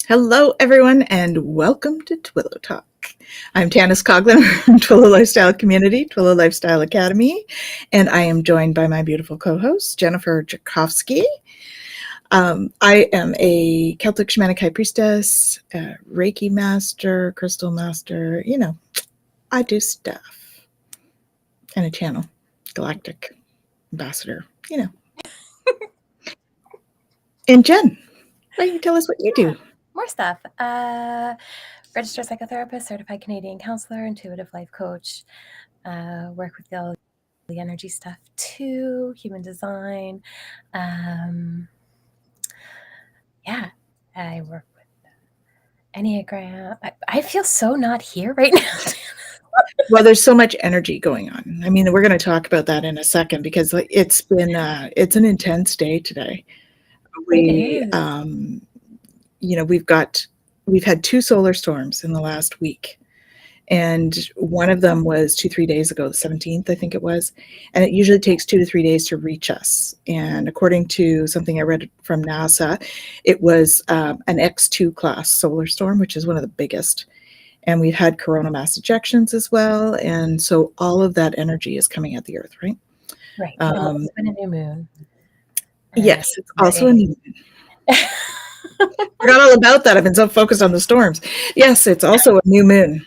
Hello, everyone, and welcome to Twillow Talk. I'm Tanys Coughlin from Twillow Lifestyle Community, Twillow Lifestyle Academy, and I am joined by my beautiful co-host, Jennifer Jurkofsky. I am a Celtic Shamanic High Priestess, a Reiki Master, Crystal Master. I do stuff. And a channel, Galactic Ambassador, And Jen, why don't you tell us what you do? More stuff. Registered psychotherapist, certified Canadian counselor, intuitive life coach. Work with all the energy stuff too, human design. I work with Enneagram. I feel so not here right now. Well, there's so much energy going on. I mean, we're going to talk about that in a second because it's been it's an intense day today. We've had 2 solar storms in the last week, and one of them was 2-3 days ago, the 17th, I think it was, and it usually takes 2 to 3 days to reach us. And according to something I read from NASA, it was an X2 class solar storm, which is one of the biggest. And we've had coronal mass ejections as well. And so all of that energy is coming at the earth, right? Right. It's been a new moon. Yes, it's also a new moon. Forgot all about that. I've been so focused on the storms. Yes, it's also a new moon.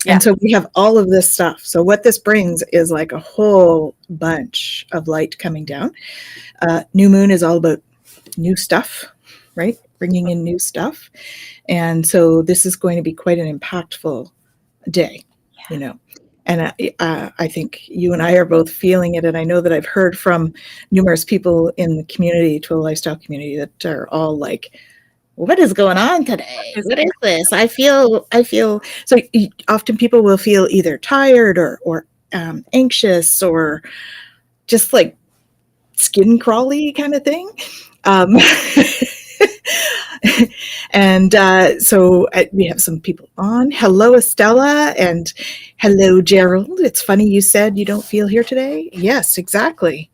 Yeah. And so we have all of this stuff. So what this brings is like a whole bunch of light coming down. New moon is all about new stuff, right? Bringing in new stuff. And so this is going to be quite an impactful day, And I think you and I are both feeling it. And I know that I've heard from numerous people in the community, Twillow Lifestyle community, that are all like, what is going on today? What is this? I feel so often people will feel either tired or anxious or just like skin crawly kind of thing. And so we have some people on. Hello, Estella, and hello, Gerald. It's funny you said you don't feel here today. Yes, exactly.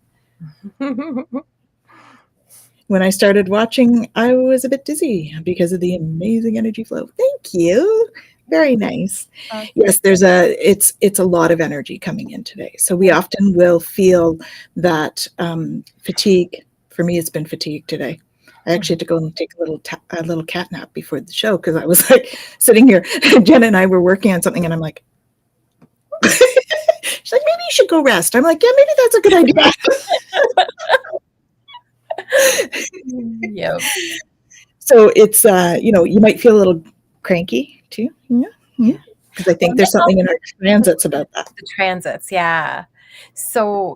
When I started watching, I was a bit dizzy because of the amazing energy flow. Thank you. Very nice. Yes, it's a lot of energy coming in today. So we often will feel that fatigue. For me, it's been fatigue today. I actually had to go and take a little cat nap before the show because I was like sitting here. Jen and I were working on something, and I'm like, she's like, maybe you should go rest. I'm like, yeah, maybe that's a good idea. Yep. So it's you might feel a little cranky too. Yeah. Because I think there's something in our transits about that. The transits, yeah. So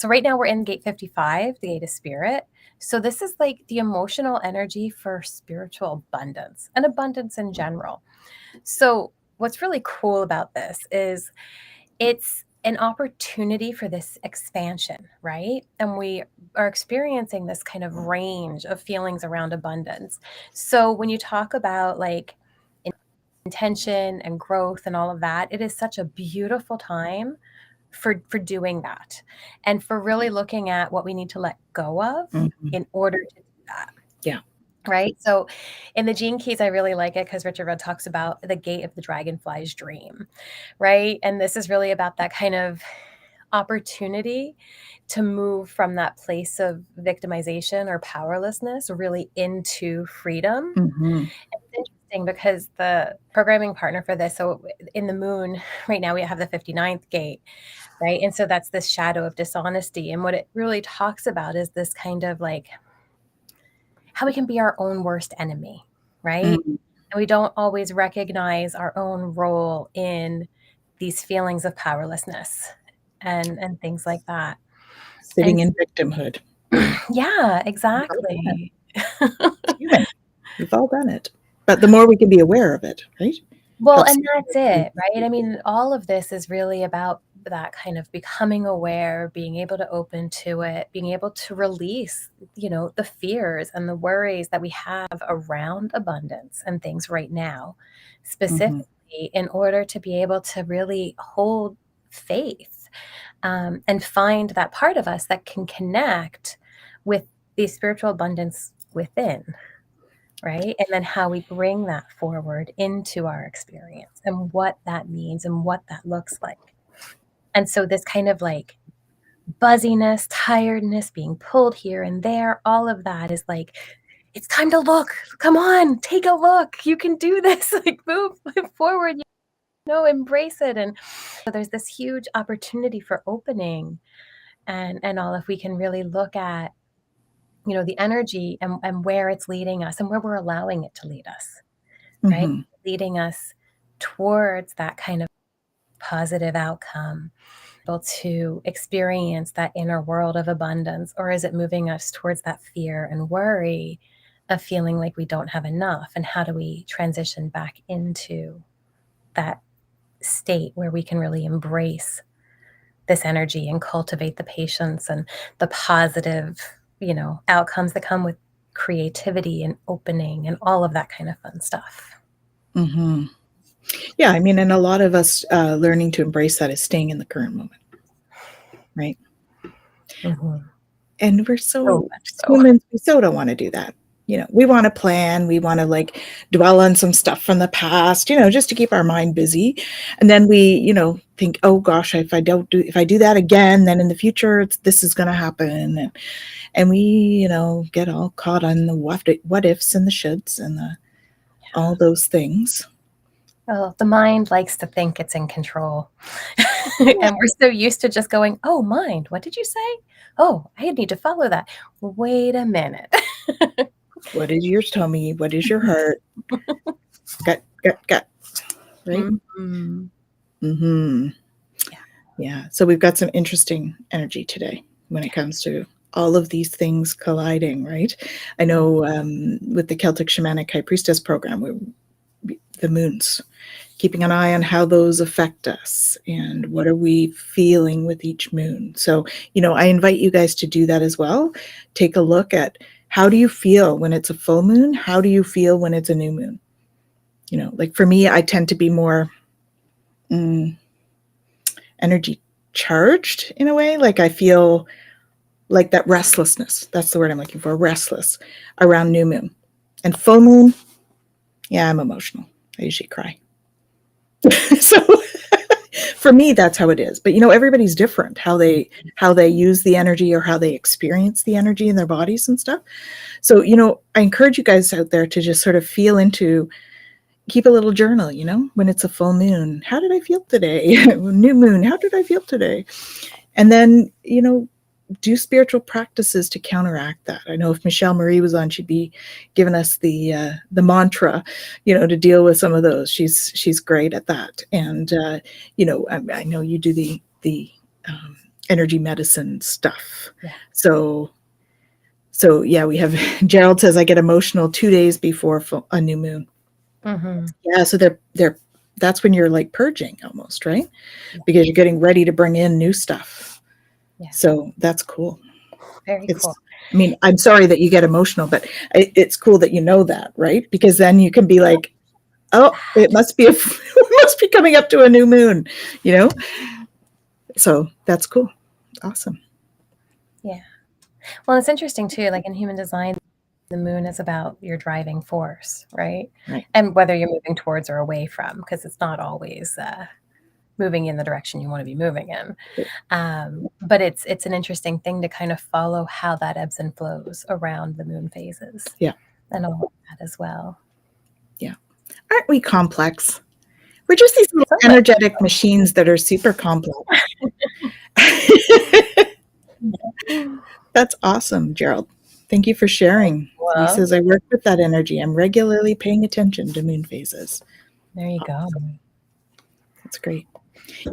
right now we're in gate 55, the gate of spirit. So this is like the emotional energy for spiritual abundance and abundance in general. So what's really cool about this is it's an opportunity for this expansion, right? And we are experiencing this kind of range of feelings around abundance. So when you talk about like intention and growth and all of that, it is such a beautiful time for doing that and for really looking at what we need to let go of in order to do that. Yeah. Right. So in the Gene Keys, I really like it because Richard Rudd talks about the gate of the dragonfly's dream. Right. And this is really about that kind of opportunity to move from that place of victimization or powerlessness really into freedom. It's interesting because the programming partner for this, so in the moon right now we have the 59th gate, right? And so that's this shadow of dishonesty. And what it really talks about is this kind of like how we can be our own worst enemy, right? And we don't always recognize our own role in these feelings of powerlessness and things like that. Sitting in victimhood. Yeah, exactly. We've all done it. But the more we can be aware of it, right? Well, and that's it, right? I mean, all of this is really about that kind of becoming aware, being able to open to it, being able to release, the fears and the worries that we have around abundance and things right now, specifically in order to be able to really hold faith and find that part of us that can connect with the spiritual abundance within. right? And then how we bring that forward into our experience and what that means and what that looks like. And so this kind of like buzziness, tiredness, being pulled here and there, all of that is like, it's time to look. Come on, take a look. You can do this. Like move forward, embrace it. And so there's this huge opportunity for opening and all if we can really look at, the energy and where it's leading us and where we're allowing it to lead us, right? Mm-hmm. Leading us towards that kind of positive outcome, able to experience that inner world of abundance, or is it moving us towards that fear and worry of feeling like we don't have enough? And how do we transition back into that state where we can really embrace this energy and cultivate the patience and the positive, outcomes that come with creativity and opening and all of that kind of fun stuff. Mm-hmm. Yeah, I mean, and a lot of us learning to embrace that is staying in the current moment, right? Mm-hmm. And we're so much so. humans, we so don't want to do that. We want to plan, we want to like dwell on some stuff from the past, just to keep our mind busy. And then we, think, oh gosh, if I do that again, then in the future, this is going to happen. And we, get all caught on the what ifs and the shoulds and all those things. Well, the mind likes to think it's in control. And we're so used to just going, oh, mind, what did you say? Oh, I need to follow that. Wait a minute. What is your tummy? What is your heart? Gut, right? Mm-hmm. Mm-hmm. Yeah. So we've got some interesting energy today when it comes to all of these things colliding, right? I know with the Celtic Shamanic High Priestess program, the moons, keeping an eye on how those affect us and what are we feeling with each moon. So, I invite you guys to do that as well. Take a look at how do you feel when it's a full moon? How do you feel when it's a new moon? Like for me, I tend to be more energy charged in a way. Like I feel like that restlessness. That's the word I'm looking for, restless around new moon. And full moon, yeah, I'm emotional. I usually cry. So for me, that's how it is. But everybody's different, how they use the energy or how they experience the energy in their bodies and stuff. So, I encourage you guys out there to just sort of feel into, keep a little journal, when it's a full moon. How did I feel today? New moon, how did I feel today? And then, do spiritual practices to counteract that. I know if Michelle Marie was on, she'd be giving us the mantra, to deal with some of those. She's great at that. And I know you do the energy medicine stuff. Yeah. So yeah, we have Gerald says I get emotional 2 days before a new moon. Mm-hmm. Yeah, so that's when you're like purging almost, right? Yeah. Because you're getting ready to bring in new stuff. Yeah. So that's cool. Very cool. I mean, I'm sorry that you get emotional, but it's cool that you know that, right? Because then you can be like, oh, it must be coming up to a new moon, So that's cool. Awesome. Yeah. Well, it's interesting too, like in human design, the moon is about your driving force, right? Right. And whether you're moving towards or away from, because it's not always moving in the direction you want to be moving in. But it's an interesting thing to kind of follow how that ebbs and flows around the moon phases. Yeah. And all of that as well. Yeah. Aren't we complex? We're just these little energetic machines that are super complex. That's awesome, Gerald. Thank you for sharing. He says, I work with that energy. I'm regularly paying attention to moon phases. There you go. That's great.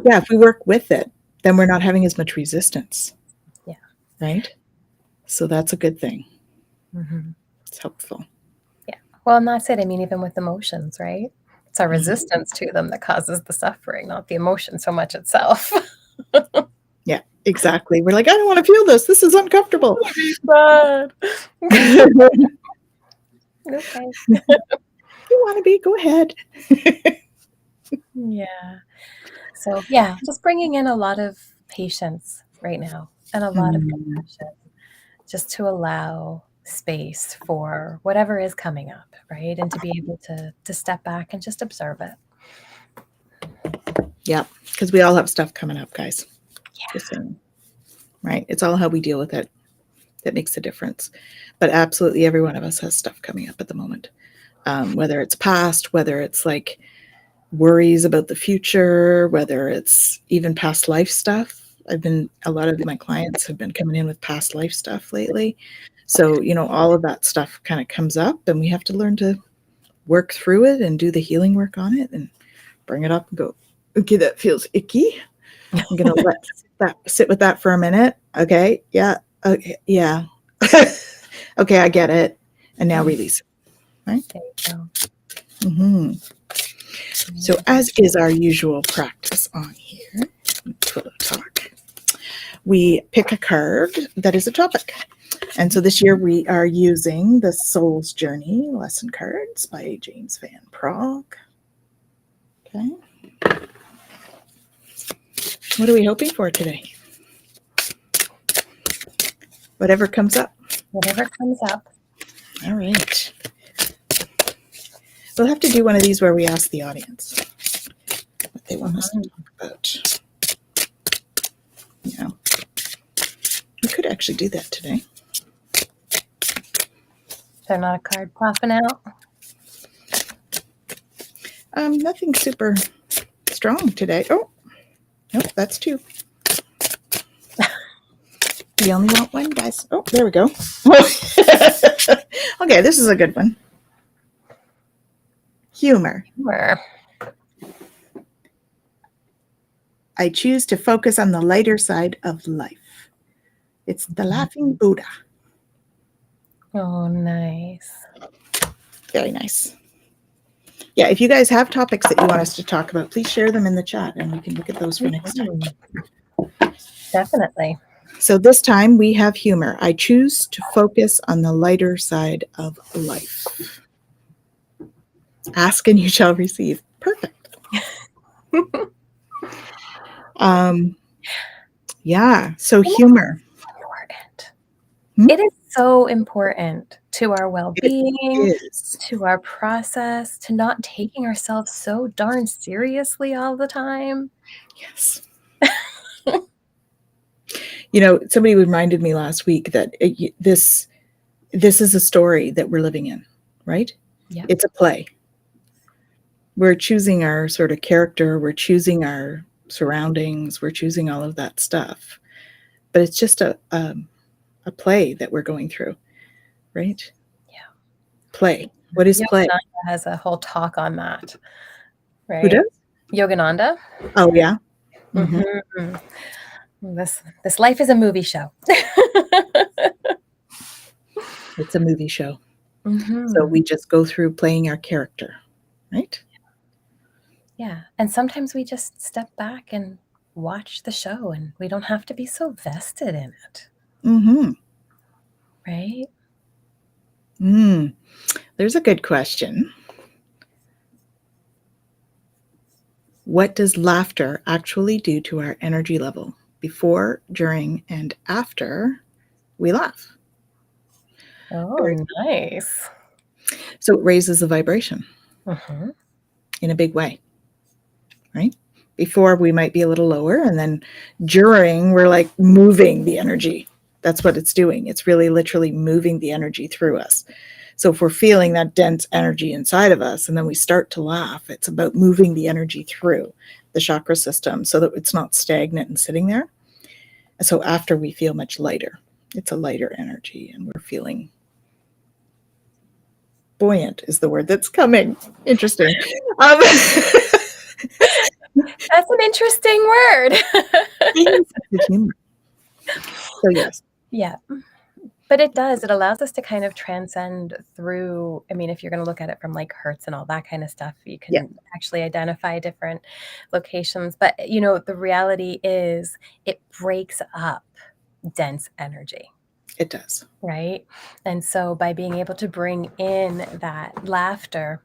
Yeah, if we work with it, then we're not having as much resistance. Yeah. Right? So that's a good thing. Mm-hmm. It's helpful. Yeah. Well, and that's it. I mean, even with emotions, right? It's our resistance to them that causes the suffering, not the emotion so much itself. Yeah, exactly. We're like, I don't want to feel this. This is uncomfortable. Bad. Okay. You want to be? Go ahead. Yeah. So yeah, just bringing in a lot of patience right now and a lot of compassion, just to allow space for whatever is coming up, right? And to be able to step back and just observe it. Yeah, because we all have stuff coming up, guys. Yeah. Just saying. Right? It's all how we deal with it that makes a difference. But absolutely every one of us has stuff coming up at the moment. Whether it's past, whether it's like worries about the future, whether it's even past life stuff. A lot of my clients have been coming in with past life stuff lately. So, all of that stuff kind of comes up, and we have to learn to work through it and do the healing work on it and bring it up and go, okay, that feels icky. I'm going to sit with that for a minute. Okay. Yeah. Okay. Yeah. Okay. I get it. And now release it. Right. There you go. Mm-hmm. So as is our usual practice on here, Twillow Talk, we pick a card that is a topic. And so this year we are using the Soul's Journey lesson cards by James Van Praagh. Okay. What are we hoping for today? Whatever comes up. Whatever comes up. All right. We'll have to do one of these where we ask the audience what they want us to talk about. Yeah. We could actually do that today. They're not a card popping out. Nothing super strong today. Oh, nope, that's two. You only want one, guys. Oh, there we go. Okay, this is a good one. Humor. I choose to focus on the lighter side of life. It's the Laughing Buddha. Oh, nice. Very nice. Yeah, if you guys have topics that you want us to talk about, please share them in the chat and we can look at those for next time. Definitely. So this time we have humor. I choose to focus on the lighter side of life. Ask and you shall receive. Perfect. Yeah, so humor. Important. Hmm? It is so important to our well-being, to our process, to not taking ourselves so darn seriously all the time. Yes. Somebody reminded me last week that this is a story that we're living in, right? Yeah. It's a play. We're choosing our sort of character, we're choosing our surroundings, we're choosing all of that stuff. But it's just a play that we're going through, right? Yeah. Play. What is play? Yogananda has a whole talk on that, right? Who does? Yogananda. Oh, yeah. Mm-hmm. This life is a movie show. It's a movie show. Mm-hmm. So we just go through playing our character, right? Yeah. And sometimes we just step back and watch the show and we don't have to be so vested in it. Mm-hmm. Right? There's a good question. What does laughter actually do to our energy level before, during, and after we laugh? Oh, nice. So it raises the vibration in a big way, right? Before we might be a little lower, and then during we're like moving the energy. That's what it's doing. It's really literally moving the energy through us. So if we're feeling that dense energy inside of us and then we start to laugh, it's about moving the energy through the chakra system so that it's not stagnant and sitting there. So after we feel much lighter, it's a lighter energy and we're feeling buoyant is the word that's coming. Interesting. That's an interesting word. So yes. Yeah. But it does. It allows us to kind of transcend through. I mean, if you're going to look at it from like hertz and all that kind of stuff, you can actually identify different locations. But, the reality is it breaks up dense energy. It does. Right. And so by being able to bring in that laughter,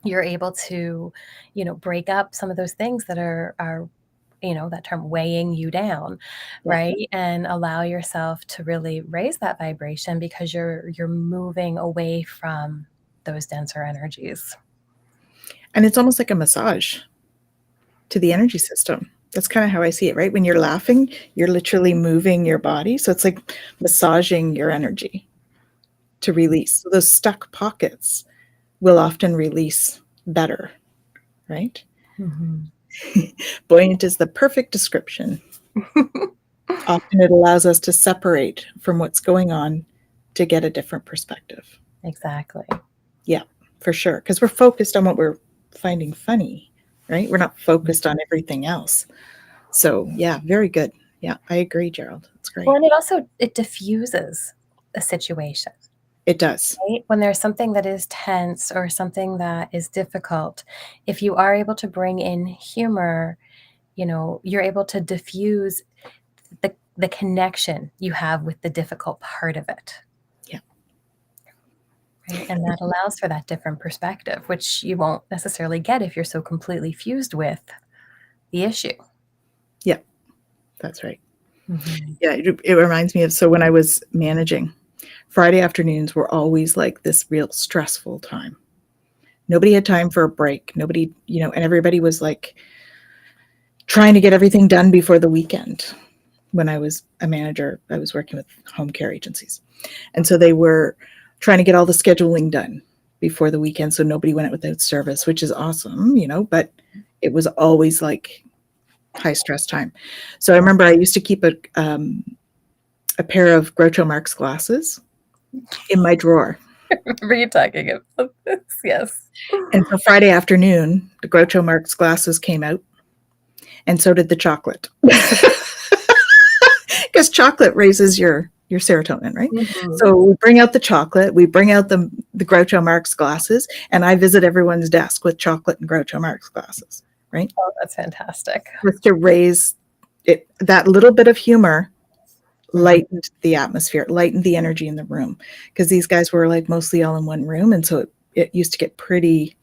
you're able to, break up some of those things that are that term, weighing you down, right? And allow yourself to really raise that vibration, because you're moving away from those denser energies. And it's almost like a massage to the energy system. That's kind of how I see it, right? When you're laughing, you're literally moving your body. So it's like massaging your energy to release. So those stuck pockets will often release better, right? Buoyant is the perfect description. Often it allows us to separate from what's going on to get a different perspective. Exactly. Yeah, for sure. Because we're focused on what we're finding funny, right? We're not focused on everything else. So yeah, very good. Yeah, I agree, Gerald. It's great. Well, and it diffuses a situation. It does. Right? When there's something that is tense or something that is difficult, if you are able to bring in humor, you're able to diffuse the connection you have with the difficult part of it. Yeah. Right? And that allows for that different perspective, which you won't necessarily get if you're so completely fused with the issue. Yeah, that's right. Yeah, it reminds me of, so when I was managing, Friday afternoons were always like this real stressful time. Nobody had time for a break. Nobody, and everybody was like trying to get everything done before the weekend. When I was a manager, I was working with home care agencies. And so they were trying to get all the scheduling done before the weekend so nobody went out without service, which is awesome, but it was always like high stress time. So I remember I used to keep a pair of Groucho Marx glasses in my drawer. I remember you talking about this, yes. And for Friday afternoon, the Groucho Marx glasses came out, and so did the chocolate. Because chocolate raises your serotonin, right? So we bring out the chocolate, we bring out the Groucho Marx glasses, and I visit everyone's desk with chocolate and Groucho Marx glasses, right? Oh, that's fantastic. Just to raise it, that little bit of humor lightened the atmosphere, lightened the energy in the room, because these guys were like mostly all in one room, and so it used to get pretty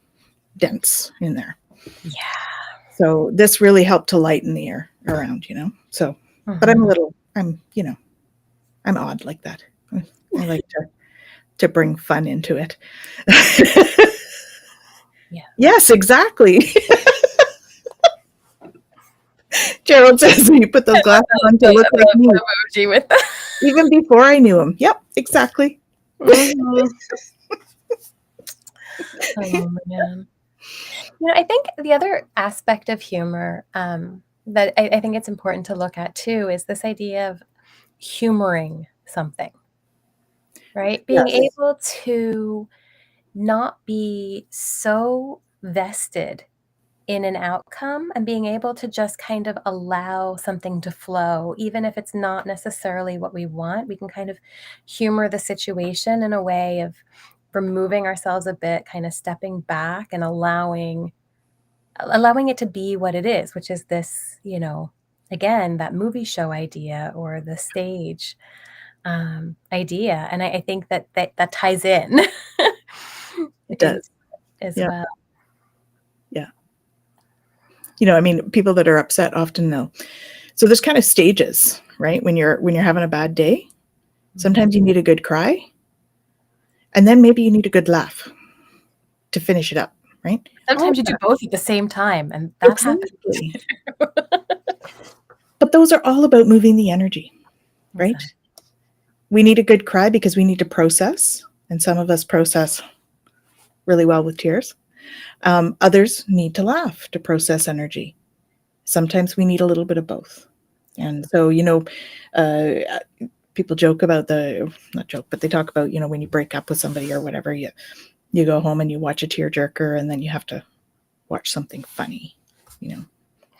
dense in there. Yeah. So this really helped to lighten the air around, So, but I'm odd like that. I like to bring fun into it. Yeah. Yes, exactly. Gerald says you put those glasses on to look like me. Emoji with Even before I knew him. Yep, exactly. Oh man. I think the other aspect of humor that I think it's important to look at too is this idea of humoring something, right? Being able to not be so vested in an outcome and being able to just kind of allow something to flow, even if it's not necessarily what we want. We can kind of humor the situation in a way of removing ourselves a bit, kind of stepping back and allowing it to be what it is, which is this, again, that movie show idea or the stage idea. And I think that ties in. It does. As well. Yeah. People that are upset often know. So there's kind of stages, right? When you're having a bad day, sometimes you need a good cry, and then maybe you need a good laugh to finish it up, right? Sometimes you do both at the same time, and that happens. But those are all about moving the energy, right? Exactly. We need a good cry because we need to process, and some of us process really well with tears. Others need to laugh to process energy. Sometimes we need a little bit of both. And so, people joke about not joke, but they talk about, when you break up with somebody or whatever, you go home and you watch a tearjerker, and then you have to watch something funny, and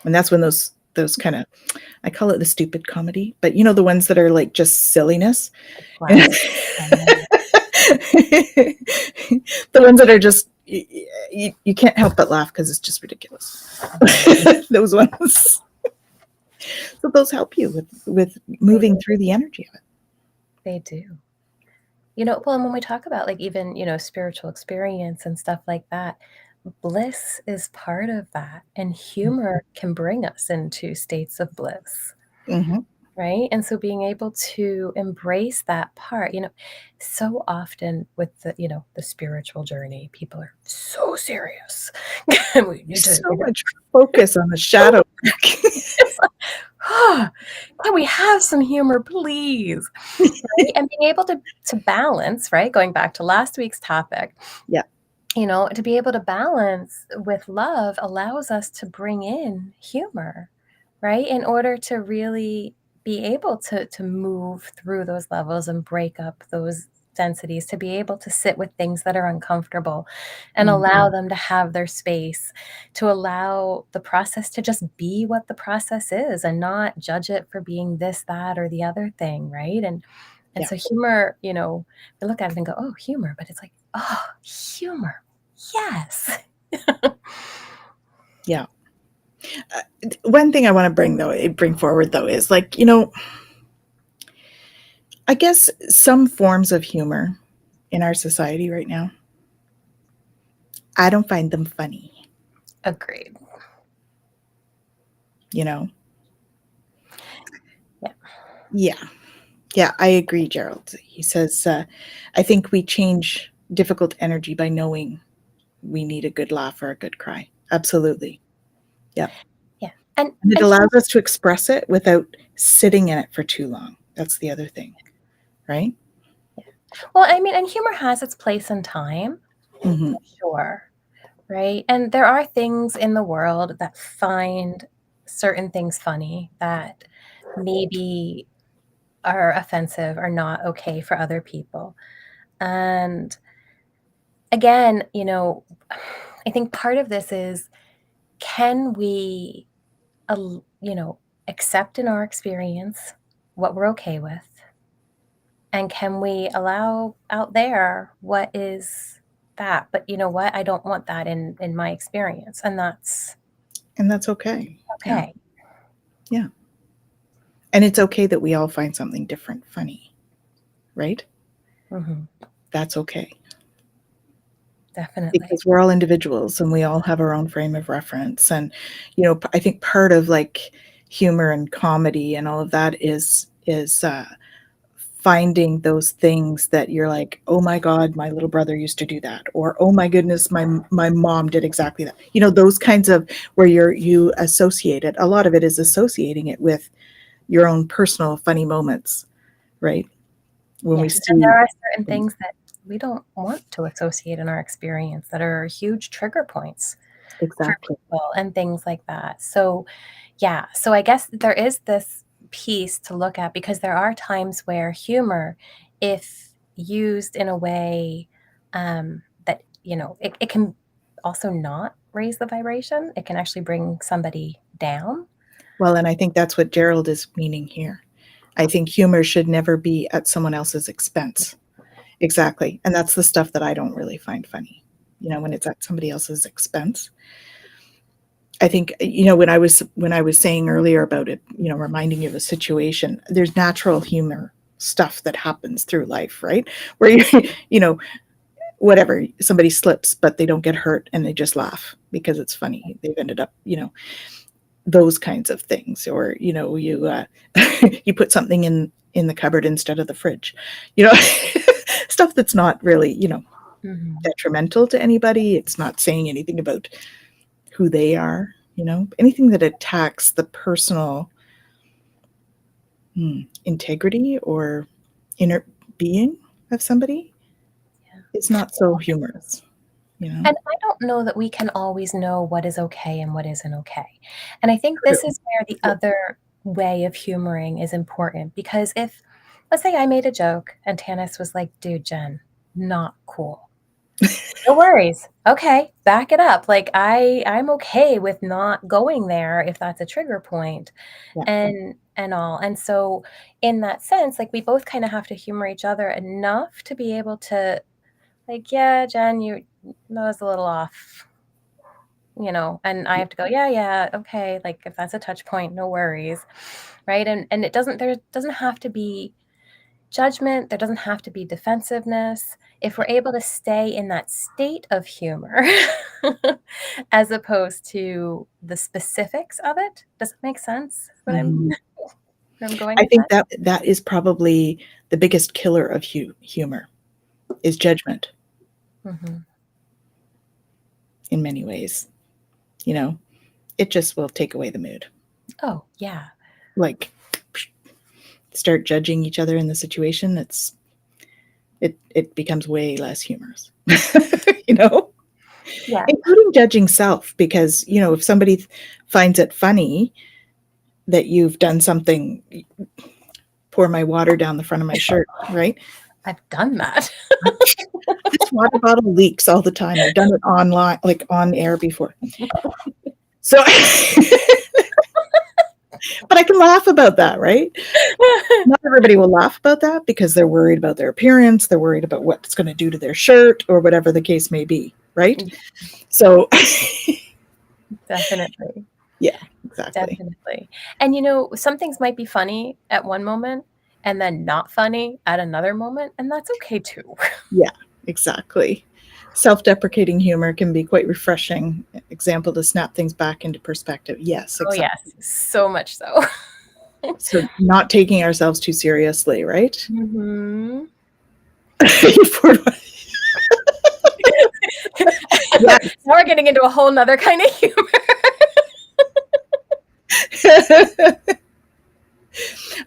that's when those kind of, I call it the stupid comedy, but the ones that are like just silliness. Wow. The ones that are just, you can't help but laugh because it's just ridiculous. Those ones. So those help you with moving through the energy of it. They do. Well, and when we talk about like even, spiritual experience and stuff like that, bliss is part of that, and humor can bring us into states of bliss. Mm-hmm. Right? And so being able to embrace that part, so often with the spiritual journey, people are so serious. We need to, So much focus on the shadow. can we have some humor, please? Right? And being able to balance, right? Going back to last week's topic. Yeah. To be able to balance with love allows us to bring in humor, right? In order to really be able to move through those levels and break up those densities, to be able to sit with things that are uncomfortable and allow them to have their space, to allow the process to just be what the process is and not judge it for being this, that, or the other thing, right? And Yeah. so humor, we look at it and go, oh, humor, but it's like, oh, humor. Yes. Yeah. One thing I want to bring forward though is like, I guess some forms of humor in our society right now, I don't find them funny. Agreed. Yeah. Yeah. Yeah, I agree, Gerald. He says, I think we change difficult energy by knowing we need a good laugh or a good cry. Absolutely. Yeah. Yeah. And it allows us to express it without sitting in it for too long. That's the other thing, right? Yeah. Well, I mean, and humor has its place and time, Mm-hmm. for sure, right? And there are things in the world that find certain things funny that maybe are offensive or not okay for other people. And again, I think part of this is, can we, accept in our experience what we're okay with? And can we allow out there what is that? But you know what? I don't want that in my experience. And that's okay. okay. Yeah. And it's okay that we all find something different funny, right? Mm-hmm. That's okay. Definitely. Because we're all individuals and we all have our own frame of reference. And, I think part of like humor and comedy and all of that is finding those things that you're like, oh my God, my little brother used to do that. Or, oh my goodness, my mom did exactly that. Those kinds of where you associate it. A lot of it is associating it with your own personal funny moments, right? When we see, and there are certain things that we don't want to associate in our experience that are huge trigger points for people and things like that. So, yeah. So I guess there is this piece to look at, because there are times where humor, if used in a way that, it can also not raise the vibration. It can actually bring somebody down. Well, and I think that's what Gerald is meaning here. I think humor should never be at someone else's expense. Exactly. And that's the stuff that I don't really find funny, when it's at somebody else's expense. I think, when I was saying earlier about it, reminding you of a situation, there's natural humor stuff that happens through life, right? Where whatever, somebody slips, but they don't get hurt and they just laugh because it's funny. They've ended up, those kinds of things. Or, you you put something in the cupboard instead of the fridge, stuff that's not really, detrimental to anybody. It's not saying anything about who they are, anything that attacks the personal integrity or inner being of somebody is not so humorous. And I don't know that we can always know what is okay and what isn't okay. And I think this is where the other way of humoring is important, because if, let's say I made a joke and Tanys was like, dude, Jen, not cool. No worries. Okay, back it up. Like I'm okay with not going there if that's a trigger point. Yeah. And all. And so in that sense, like we both kind of have to humor each other enough to be able to, like, yeah, Jen, that was a little off, and I have to go, yeah, okay, like if that's a touch point, no worries. Right. And there doesn't have to be judgment. There doesn't have to be defensiveness. If we're able to stay in that state of humor as opposed to the specifics of it, does it make sense what I'm going I with think that? that is probably the biggest killer of humor is judgment. In many ways, you know, it just will take away the mood. Oh, yeah. Like, start judging each other in the situation. It becomes way less humorous, you know? Yeah. Including judging self, because, you know, if somebody finds it funny that you've done something, pour my water down the front of my shirt, right? I've done that. This water bottle leaks all the time. I've done it online, like on air before. So, but I can laugh about that, right? Not everybody will laugh about that because they're worried about their appearance. They're worried about what it's going to do to their shirt or whatever the case may be, right? So, Definitely. Yeah, exactly. Definitely. And, you know, some things might be funny at one moment and then not funny at another moment, and that's okay too. Yeah, exactly. Self-deprecating humor can be quite refreshing. Example to snap things back into perspective. Yes, exactly. Oh, yes, so much so. So not taking ourselves too seriously, right? Mm-hmm. Yeah. Now we're getting into a whole nother kind of humor.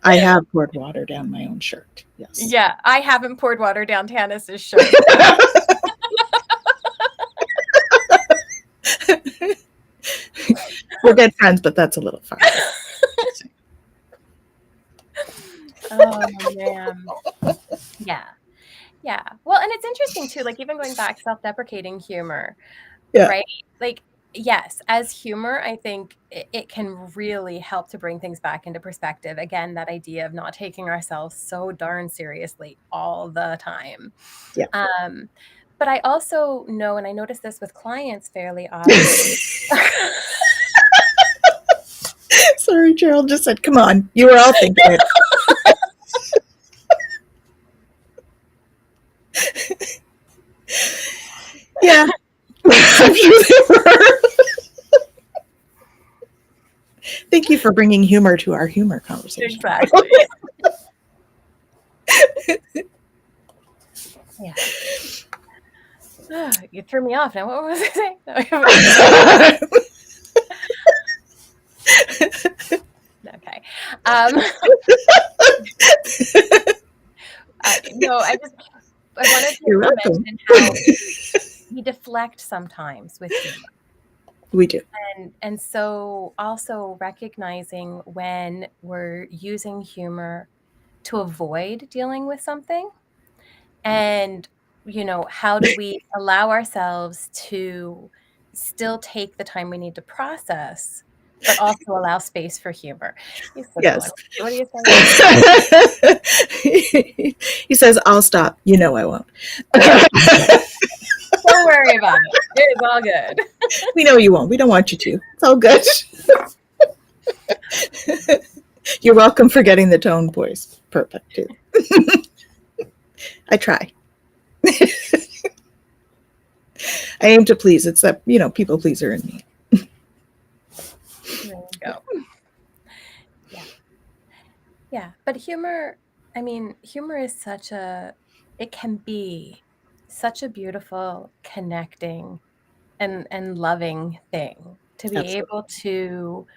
I have poured water down my own shirt. Yes. Yeah, I haven't poured water down Tanys's shirt. We're good friends, but that's a little far. Oh, man. Yeah. Yeah. Well, and it's interesting too, like even going back, self-deprecating humor, right? Like, yes, as humor, I think it can really help to bring things back into perspective. Again, that idea of not taking ourselves so darn seriously all the time. Yeah. But I also know, and I notice this with clients fairly often. Sorry, Gerald just said, come on, you were all thinking it. Yeah. I'm sure they were. Thank you for bringing humor to our humor conversation. Exactly. Yeah. You threw me off now. What was I saying? Okay. No, I wanted to mention how we deflect sometimes with humor. We do. And so also recognizing when we're using humor to avoid dealing with something, and, you know, how do we allow ourselves to still take the time we need to process, but also allow space for humor? Yes. What do you say? He says, I'll stop. You know I won't. Don't worry about it. It's all good. We know you won't. We don't want you to. It's all good. You're welcome for getting the tone voice perfect too. I try. I aim to please. It's that, you know, people pleaser in me. There you go. Yeah. Yeah. But humor, I mean, humor is it can be such a beautiful, connecting and loving thing to be able to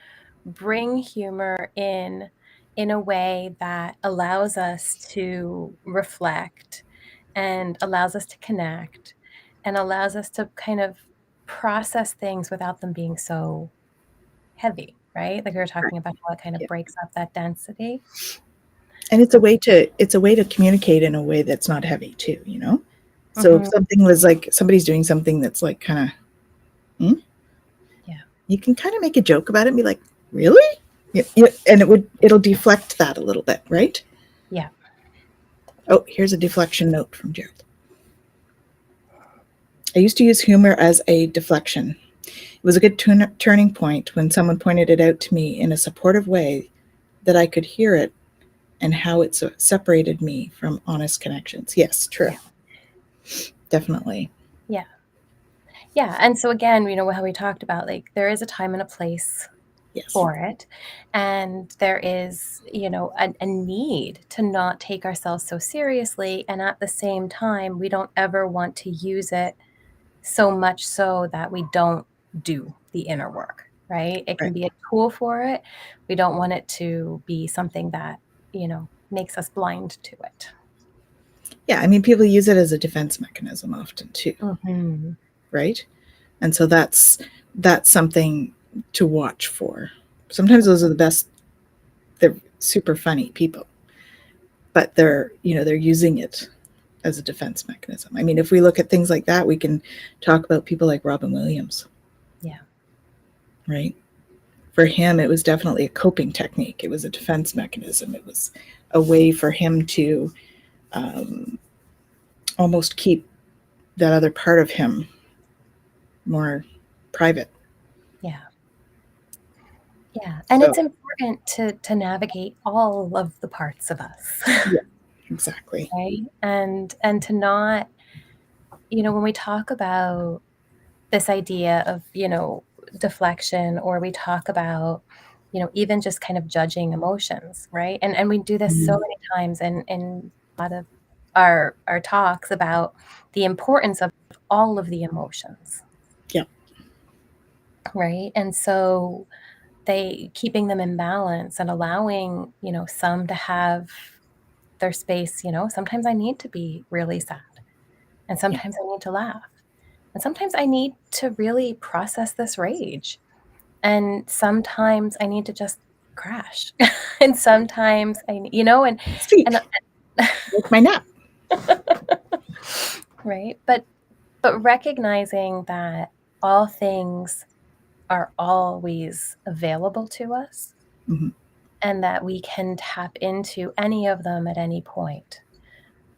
bring humor in a way that allows us to reflect and allows us to connect and allows us to kind of process things without them being so heavy, right? Like we were talking about how it kind of breaks up that density. And it's a way to communicate in a way that's not heavy too, you know? So if something was like, somebody's doing something that's like kind of, you can kind of make a joke about it and be like, really? And it'll deflect that a little bit, right? Yeah. Oh, here's a deflection note from Gerald. I used to use humor as a deflection. It was a good turning point when someone pointed it out to me in a supportive way that I could hear it and how it's separated me from honest connections. Yes, true. Definitely. Yeah. Yeah. And so again, how we talked about, like, there is a time and a place for it. And there is, a need to not take ourselves so seriously. And at the same time, we don't ever want to use it so much so that we don't do the inner work, right? It can be a tool for it. We don't want it to be something that, makes us blind to it. Yeah. I mean, people use it as a defense mechanism often too. Mm-hmm. Right. And so that's something to watch for. Sometimes those are the best. They're super funny people, but they're using it as a defense mechanism. I mean, if we look at things like that, we can talk about people like Robin Williams. Yeah. Right. For him, it was definitely a coping technique. It was a defense mechanism. It was a way for him to almost keep that other part of him more private. Yeah. Yeah. And it's important to navigate all of the parts of us. Yeah, exactly. Right. And to not, when we talk about this idea of, deflection, or we talk about, even just kind of judging emotions, right? And we do this so many times in a lot of our talks about the importance of all of the emotions. Yeah. Right. And so keeping them in balance and allowing, some to have their space. Sometimes I need to be really sad, and sometimes I need to laugh, and sometimes I need to really process this rage, and sometimes I need to just crash, and sometimes and sleep. With my nap. Right. But recognizing that all things are always available to us, and that we can tap into any of them at any point.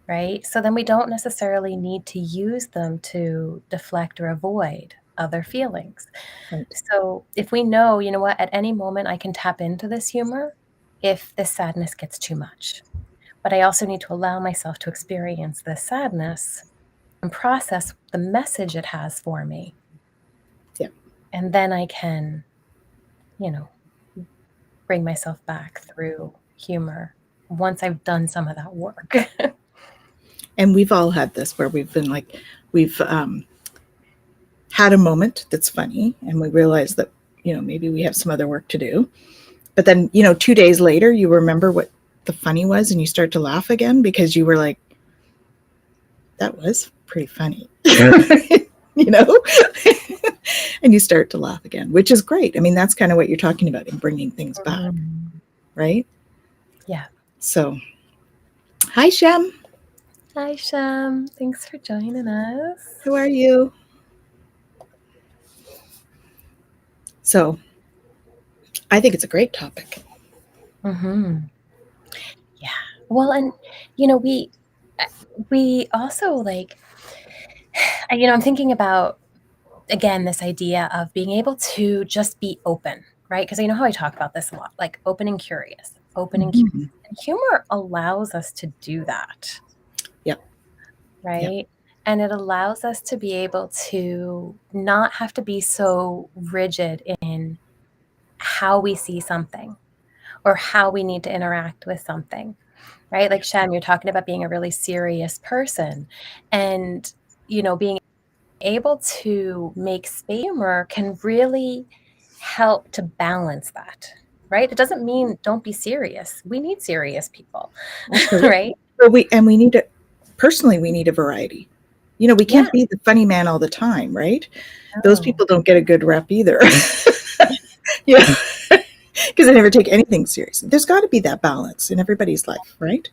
Right. So then we don't necessarily need to use them to deflect or avoid other feelings. Right. So if we know, what, at any moment I can tap into this humor if this sadness gets too much. But I also need to allow myself to experience this sadness and process the message it has for me. Yeah. And then I can, bring myself back through humor once I've done some of that work. And we've all had this where we've been like, we've had a moment that's funny, and we realize that, maybe we have some other work to do. But then, 2 days later, you remember what the funny was, and you start to laugh again because you were like, that was pretty funny, and you start to laugh again, which is great. I mean, that's kind of what you're talking about in bringing things back, right? Yeah. So, hi, Shem. Hi, Shem. Thanks for joining us. How are you? So, I think it's a great topic. Yeah. Well, and, we also, like, I'm thinking about, again, this idea of being able to just be open, right? Because how I talk about this a lot, like open and curious, curious. And humor allows us to do that. Yep. Right. Yep. And it allows us to be able to not have to be so rigid in how we see something or how we need to interact with something, right? Like, Shem, you're talking about being a really serious person, and, being able to make space. Humor can really help to balance that, right? It doesn't mean don't be serious. We need serious people, right? But we need we need a variety. We can't be the funny man all the time, right? No. Those people don't get a good rep either. Because they never take anything seriously. There's got to be that balance in everybody's life, right?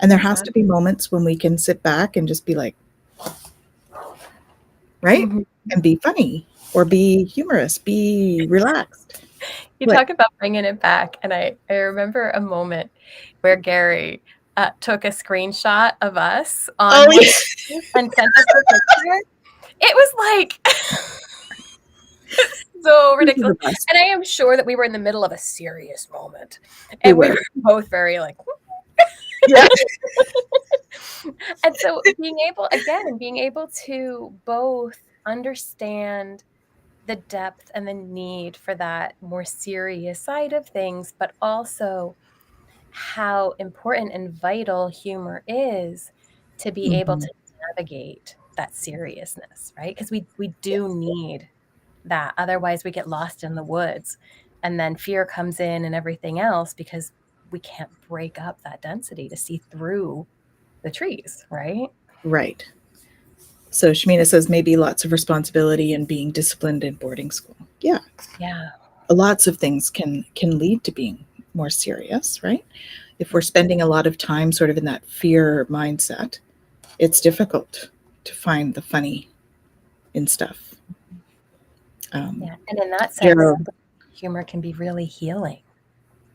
And there has to be moments when we can sit back and just be like, right? And be funny, or be humorous, be relaxed. You talk about bringing it back. And I remember a moment where Gary took a screenshot of us on and sent us a picture. It was like so ridiculous. And I am sure that we were in the middle of a serious moment. And we were both very like, Yeah. And so being able to both understand the depth and the need for that more serious side of things, but also how important and vital humor is to be able Mhm. to navigate that seriousness, right? Because we do Yes. need that. Otherwise, we get lost in the woods, and then fear comes in and everything else because we can't break up that density to see through the trees, right? Right. So Shamina says maybe lots of responsibility and being disciplined in boarding school. Yeah. Yeah. Lots of things can lead to being more serious, right? If we're spending a lot of time sort of in that fear mindset, it's difficult to find the funny in stuff. Yeah. And in that sense, Gerald, humor can be really healing.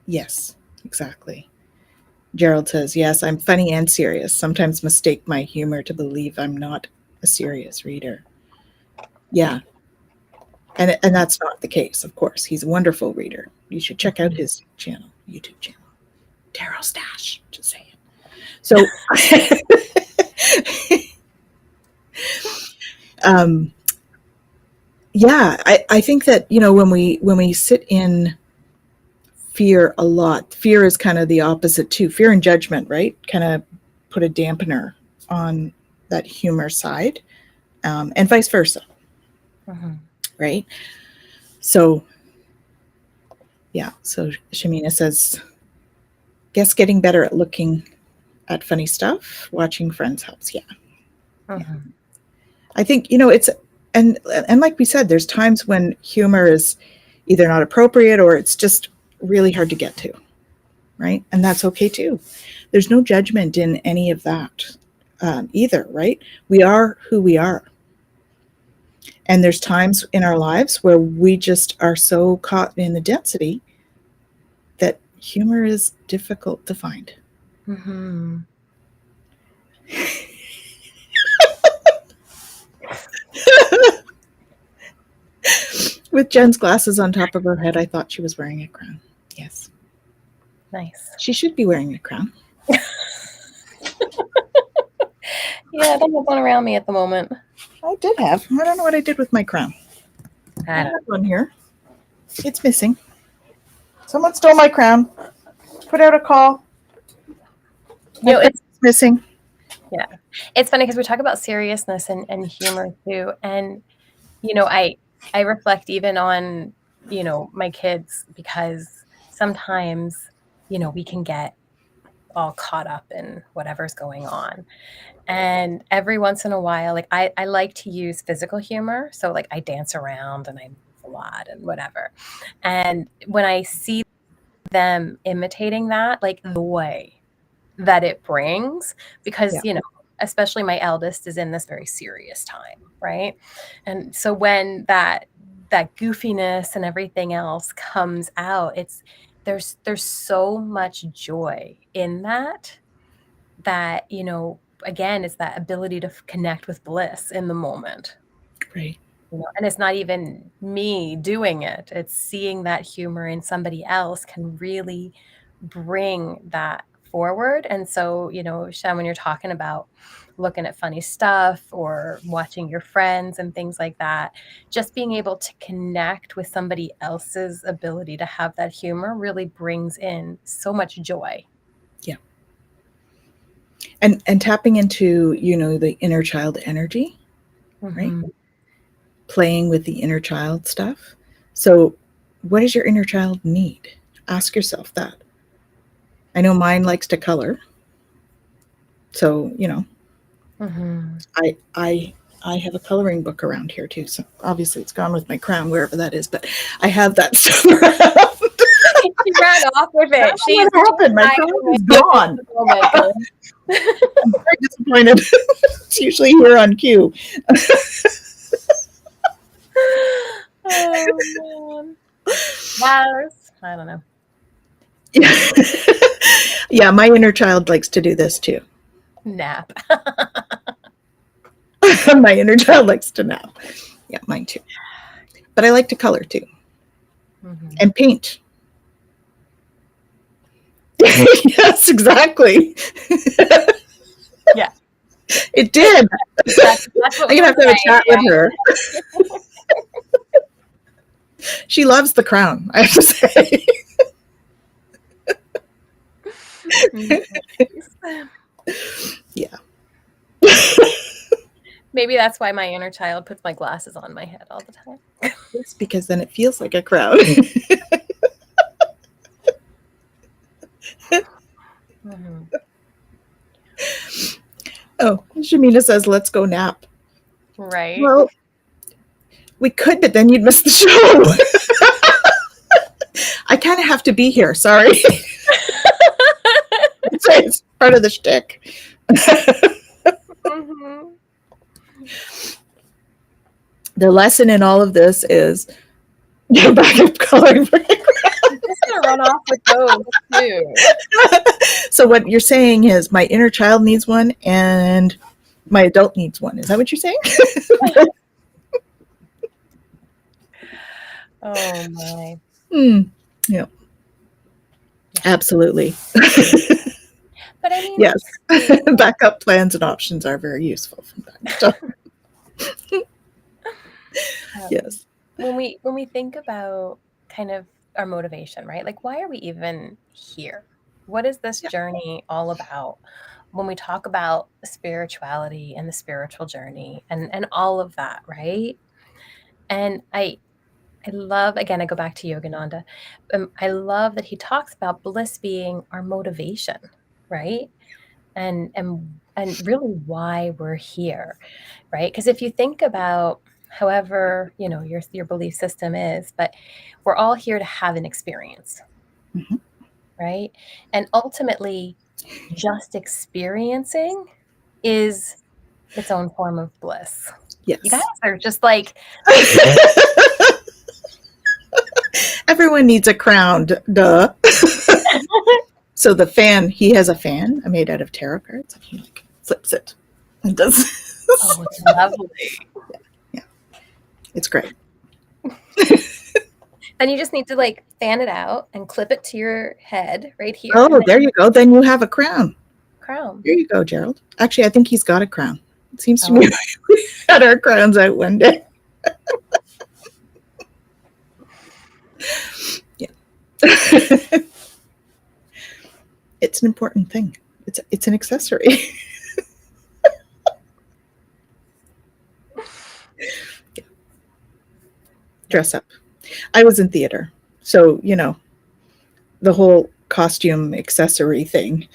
yes, exactly. Gerald says, yes, I'm funny and serious. Sometimes mistake my humor to believe I'm not a serious reader. Yeah. And that's not the case, of course. He's a wonderful reader. You should check out his channel, YouTube channel. Tarot Stash, just saying. So yeah, I think that, you know, when we sit in fear a lot, fear is kind of the opposite too. Fear and judgment, right? Kind of put a dampener on that humor side, and vice versa, right? So yeah, so Shamina says, guess getting better at looking at funny stuff, watching Friends helps. Yeah. Yeah. I think, you know, it's, and like we said, there's times when humor is either not appropriate or it's just really hard to get to, right? And that's okay too. There's no judgment in any of that either, right? We are who we are. And there's times in our lives where we just are so caught in the density that humor is difficult to find. Mm-hmm. With Jen's glasses on top of her head, I thought she was wearing a crown. Yes. Nice. She should be wearing a crown. Yeah, I don't have one around me at the moment. I did have. I don't know what I did with my crown. I have one here. It's missing. Someone stole my crown. Put out a call. You know, it's missing. Yeah. It's funny because we talk about seriousness and humor too. And, you know, I reflect even on, you know, my kids, because sometimes, you know, we can get all caught up in whatever's going on. And every once in a while, like I like to use physical humor. So like I dance around and I move a lot and whatever. And when I see them imitating that, like the way that it brings, because, you know, especially my eldest is in this very serious time, right? And so when that goofiness and everything else comes out, there's so much joy in that, you know, again, it's that ability to connect with bliss in the moment. Right. You know, and it's not even me doing it. It's seeing that humor in somebody else can really bring that forward. And so, you know, Shan, when you're talking about looking at funny stuff or watching your friends and things like that, just being able to connect with somebody else's ability to have that humor really brings in so much joy. Yeah. And tapping into, you know, the inner child energy, right? Playing with the inner child stuff. So what does your inner child need? Ask yourself that. I know mine likes to color. So, you know, I have a coloring book around here too. So obviously it's gone with my crown, wherever that is, but I have that stuff around. She ran off with it. What happened? My crown is gone. I'm very disappointed. It's usually here on cue. Oh man. Yes. I don't know. Yeah. Yeah, my inner child likes to do this too. Nap. My inner child likes to nap. Yeah, mine too. But I like to color too. And paint. Yes, exactly. Yeah. It did. That's what I'm we going to were have to have a chat saying. with her. She loves the crown, I have to say. Yeah. Maybe that's why my inner child puts my glasses on my head all the time. Yes, because then it feels like a crown. Mm-hmm. Oh, Shamina says, let's go nap. Right. Well, we could, but then you'd miss the show. I kind of have to be here. Sorry. It's part of the shtick. Mm-hmm. The lesson in all of this is your backup color. I'm just gonna run off with those too. So what you're saying is my inner child needs one and my adult needs one. Is that what you're saying? Oh my. Yeah. Absolutely. But I mean, yes. Backup plans and options are very useful from time to time. Yes. When we think about kind of our motivation, right? Like, why are we even here? What is this journey all about? When we talk about spirituality and the spiritual journey and all of that, right? And I love, again, I go back to Yogananda. I love that he talks about bliss being our motivation, right? And really why we're here, right? Because if you think about however, your belief system is, but we're all here to have an experience, right? And ultimately, just experiencing is its own form of bliss. Yes. You guys are just like... Everyone needs a crown, duh. So the fan, he has a fan made out of tarot cards. He like flips it and does. Oh, it's lovely. Yeah. It's great. Then you just need to like fan it out and clip it to your head right here. Oh, there you go. Then you have a crown. Crown. Here you go, Gerald. Actually, I think he's got a crown. It seems to me we had our crowns out one day. Yeah. It's an important thing. It's an accessory. Yeah. Dress up. I was in theater, so the whole costume accessory thing.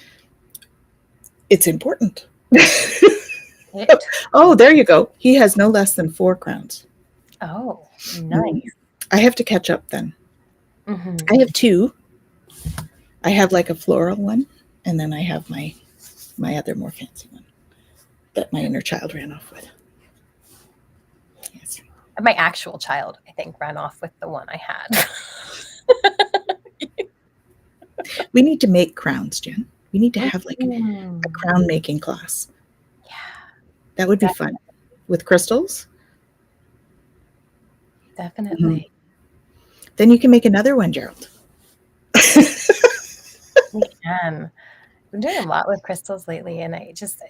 It's important. Oh, there you go. He has no less than 4 crowns. Oh, nice. I have to catch up then. Mm-hmm. I have 2. I have like a floral one, and then I have my other more fancy one that my inner child ran off with. Yes. My actual child, I think, ran off with the one I had. We need to make crowns, Jen. We need to have like a crown making class. Yeah. That would be fun. With crystals. Definitely. Then you can make another one, Gerald. We can. I'm doing a lot with crystals lately, and I just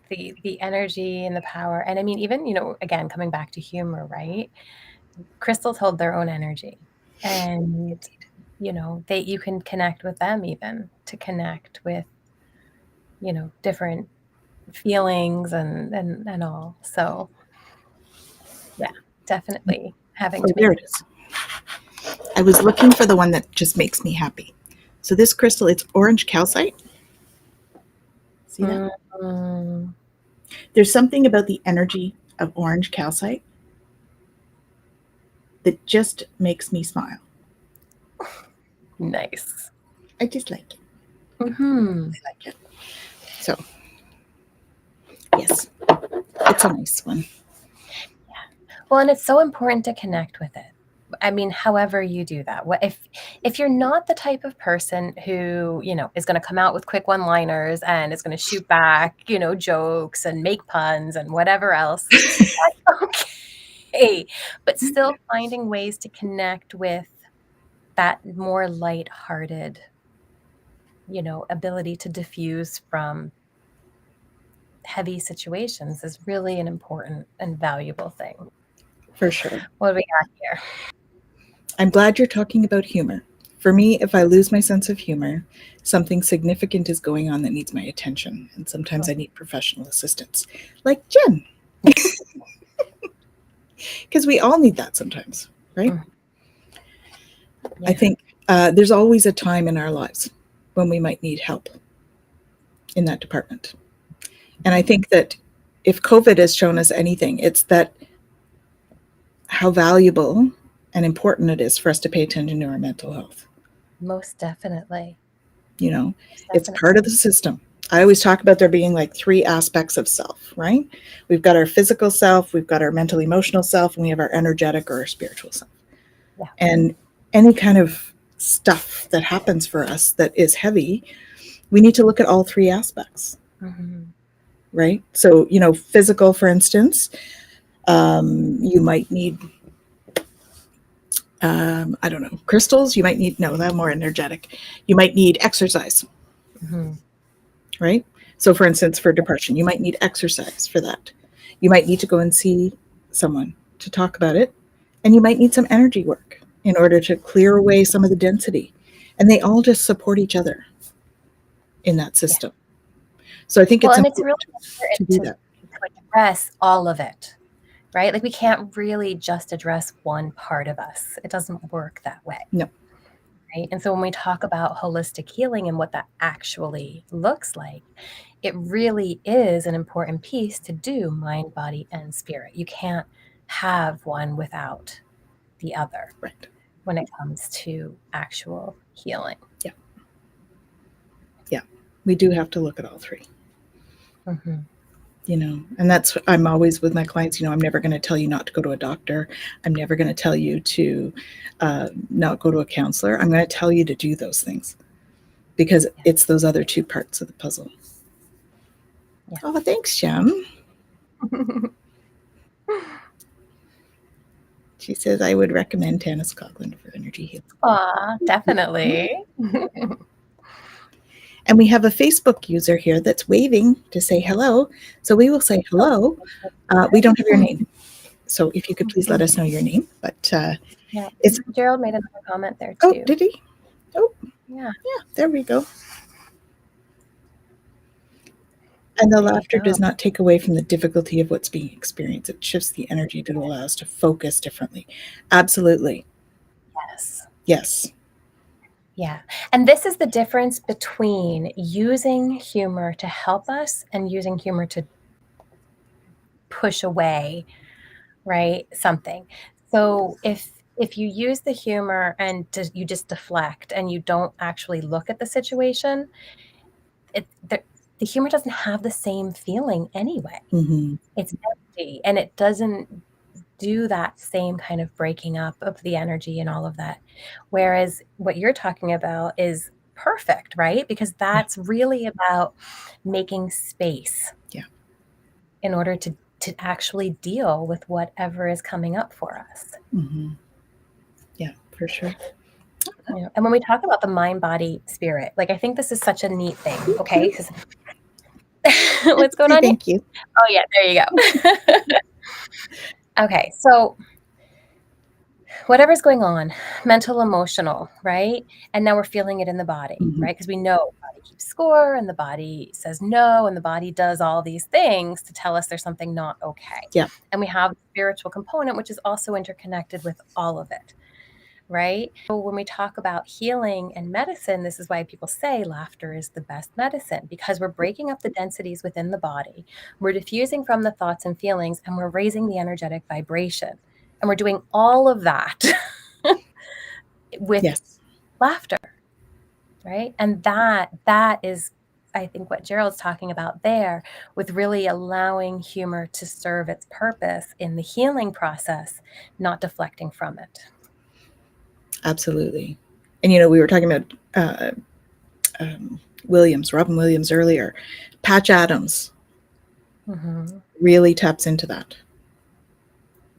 the energy and the power. And I mean, even, again, coming back to humor, right? Crystals hold their own energy. And you can connect with them even to connect with, different feelings and all. So yeah, definitely having to there it is. I was looking for the one that just makes me happy. So this crystal, it's orange calcite. See that? There's something about the energy of orange calcite that just makes me smile. Nice. I just like it. I like it. So, yes, it's a nice one. Yeah. Well, and it's so important to connect with it. I mean, however you do that. If you're not the type of person who, is going to come out with quick one-liners and is going to shoot back, jokes and make puns and whatever else, that's okay. But still finding ways to connect with that more light-hearted ability to diffuse from heavy situations is really an important and valuable thing. For sure. What do we got here? I'm glad you're talking about humor. For me, if I lose my sense of humor, something significant is going on that needs my attention. And sometimes I need professional assistance, like Jen. Because we all need that sometimes, right? Yeah. I think there's always a time in our lives when we might need help in that department. And I think that if COVID has shown us anything, it's that how valuable and important it is for us to pay attention to our mental health. Most definitely. It's part of the system. I always talk about there being like 3 aspects of self, right? We've got our physical self, we've got our mental emotional self, and we have our energetic or our spiritual self. Yeah. And any kind of stuff that happens for us that is heavy, we need to look at all 3 aspects. Mm-hmm. Right? So, physical, for instance, you might need, I don't know, crystals. You might need, no, they're more energetic. You might need exercise. Mm-hmm. Right? So, for instance, for depression, you might need exercise for that. You might need to go and see someone to talk about it. And you might need some energy work in order to clear away some of the density. And they all just support each other in that system. Yeah. So I think it's really important to do that. To address all of it, right? Like we can't really just address one part of us. It doesn't work that way. No. Right? And so when we talk about holistic healing and what that actually looks like, it really is an important piece to do mind, body, and spirit. You can't have one without the other. Right. When it comes to actual healing. Yeah. Yeah. We do have to look at all 3. Mm-hmm. And that's, I'm always with my clients, I'm never going to tell you not to go to a doctor. I'm never going to tell you to not go to a counselor. I'm going to tell you to do those things because it's those other 2 parts of the puzzle. Yeah. Oh, thanks, Shem. She says, I would recommend Tanys Coughlin for energy healing. Aw, definitely. And we have a Facebook user here that's waving to say hello. So we will say hello. We don't have your name. So if you could please let us know your name. But Gerald made another comment there too. Oh, did he? Oh, yeah. Yeah, there we go. And the laughter does not take away from the difficulty of what's being experienced. It shifts the energy to allow us to focus differently. Absolutely. Yes. Yes. Yeah. And this is the difference between using humor to help us and using humor to push away, right? Something. So if you use the humor and you just deflect and you don't actually look at the situation, the humor doesn't have the same feeling anyway. Mm-hmm. It's empty and it doesn't do that same kind of breaking up of the energy and all of that. Whereas what you're talking about is perfect, right? Because that's really about making space in order to actually deal with whatever is coming up for us. Mm-hmm. Yeah, for sure. And when we talk about the mind, body, spirit, like I think this is such a neat thing, okay? Because what's going on? Thank you. Oh yeah, there you go. Okay, so whatever's going on, mental, emotional, right? And now we're feeling it in the body, right? Because we know the body keeps score and the body says no, and the body does all these things to tell us there's something not okay. Yeah. And we have the spiritual component, which is also interconnected with all of it, right? So when we talk about healing and medicine, this is why people say laughter is the best medicine, because we're breaking up the densities within the body. We're diffusing from the thoughts and feelings, and we're raising the energetic vibration. And we're doing all of that with laughter, right? And that is, I think, what Gerald's talking about there, with really allowing humor to serve its purpose in the healing process, not deflecting from it. Absolutely. And, we were talking about Robin Williams earlier. Patch Adams really taps into that.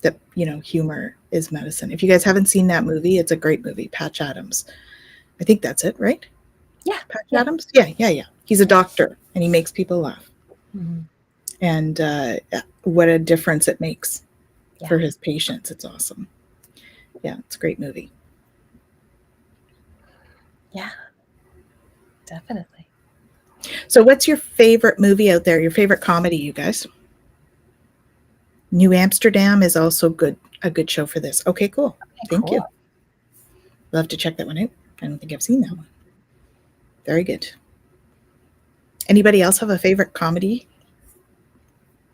That, humor is medicine. If you guys haven't seen that movie, it's a great movie, Patch Adams. I think that's it, right? Yeah. Patch Adams? Yeah. He's a doctor and he makes people laugh. Mm-hmm. And what a difference it makes for his patients. It's awesome. Yeah, it's a great movie. Yeah, definitely. So what's your favorite movie out there? Your favorite comedy, you guys? New Amsterdam is also a good show for this. Okay, cool. Thank you. Love to check that one out. I don't think I've seen that one. Very good. Anybody else have a favorite comedy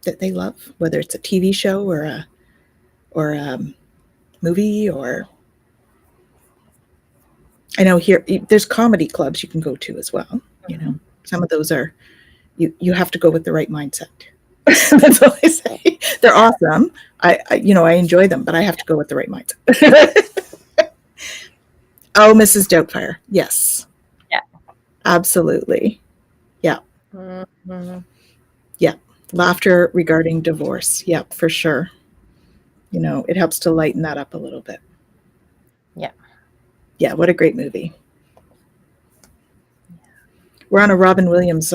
that they love, whether it's a TV show or a movie? Or I know here there's comedy clubs you can go to as well. You know, some of those are you have to go with the right mindset. That's all I say. They're awesome. I enjoy them, but I have to go with the right mindset. Oh, Mrs. Doubtfire. Yes. Yeah. Absolutely. Yeah. Mm-hmm. Yeah. Laughter regarding divorce. Yeah, for sure. It helps to lighten that up a little bit. Yeah. Yeah, what a great movie. We're on a Robin Williams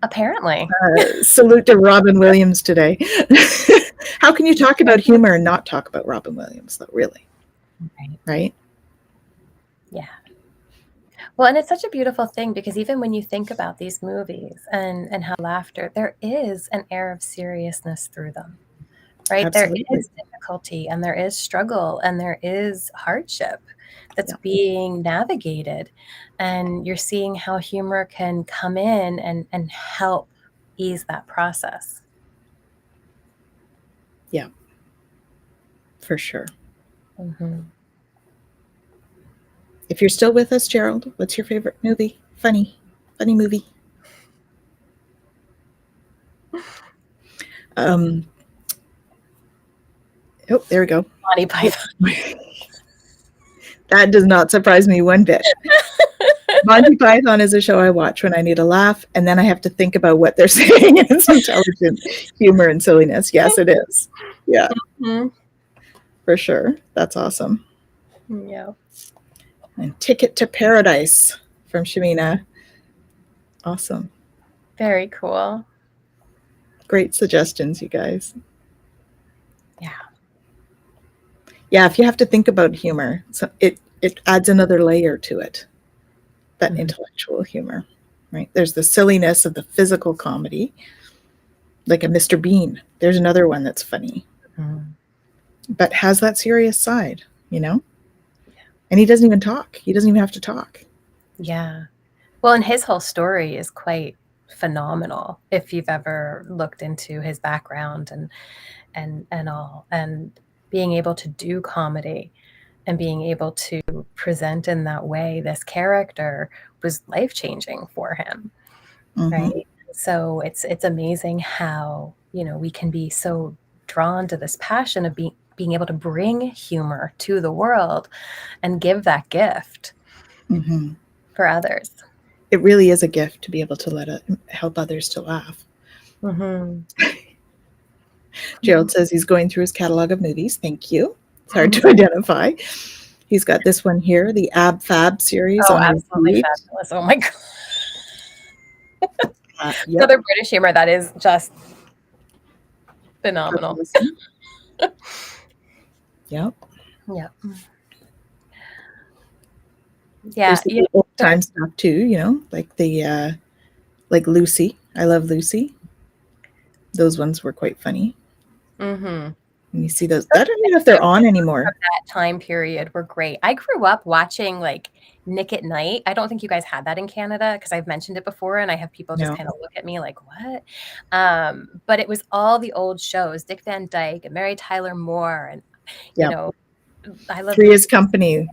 apparently salute to Robin Williams today. How can you talk about humor and not talk about Robin Williams, though, really? Right? Yeah. Well, and it's such a beautiful thing because even when you think about these movies and how laughter, there is an air of seriousness through them, right? Absolutely. There is difficulty and there is struggle and there is hardship that's being navigated. And you're seeing how humor can come in and help ease that process. Yeah, for sure. Mm-hmm. If you're still with us, Gerald, what's your favorite movie? Funny movie. Oh, there we go. Monty Python. That does not surprise me one bit. Monty Python is a show I watch when I need a laugh, and then I have to think about what they're saying, and it's intelligent humor and silliness. Yes, it is. Yeah, for sure. That's awesome. Yeah. And Ticket to Paradise from Shamina. Awesome. Very cool. Great suggestions, you guys. Yeah. Yeah, if you have to think about humor, so it adds another layer to it, that intellectual humor, right? There's the silliness of the physical comedy, like a Mr. Bean. There's another one that's funny, but has that serious side, And he doesn't even talk. He doesn't even have to talk. Yeah. Well, and his whole story is quite phenomenal if you've ever looked into his background and all, and being able to do comedy and being able to present in that way, this character was life-changing for him, right? So it's amazing how, we can be so drawn to this passion of being able to bring humor to the world and give that gift for others. It really is a gift to be able to help others to laugh. Gerald says he's going through his catalog of movies. Thank you. It's hard to identify. He's got this one here, the Ab Fab series. Oh, absolutely fabulous. Oh my God. Other British humor that is just phenomenal. Yep. Yeah. Yeah. There's old time stuff too, like Lucy. I love Lucy. Those ones were quite funny. And you see those. I don't know if they're on anymore. That time period were great. I grew up watching like Nick at Night. I don't think you guys had that in Canada because I've mentioned it before and I have people just kind of look at me like, what? But it was all the old shows, Dick Van Dyke and Mary Tyler Moore. And, I love Three's Company.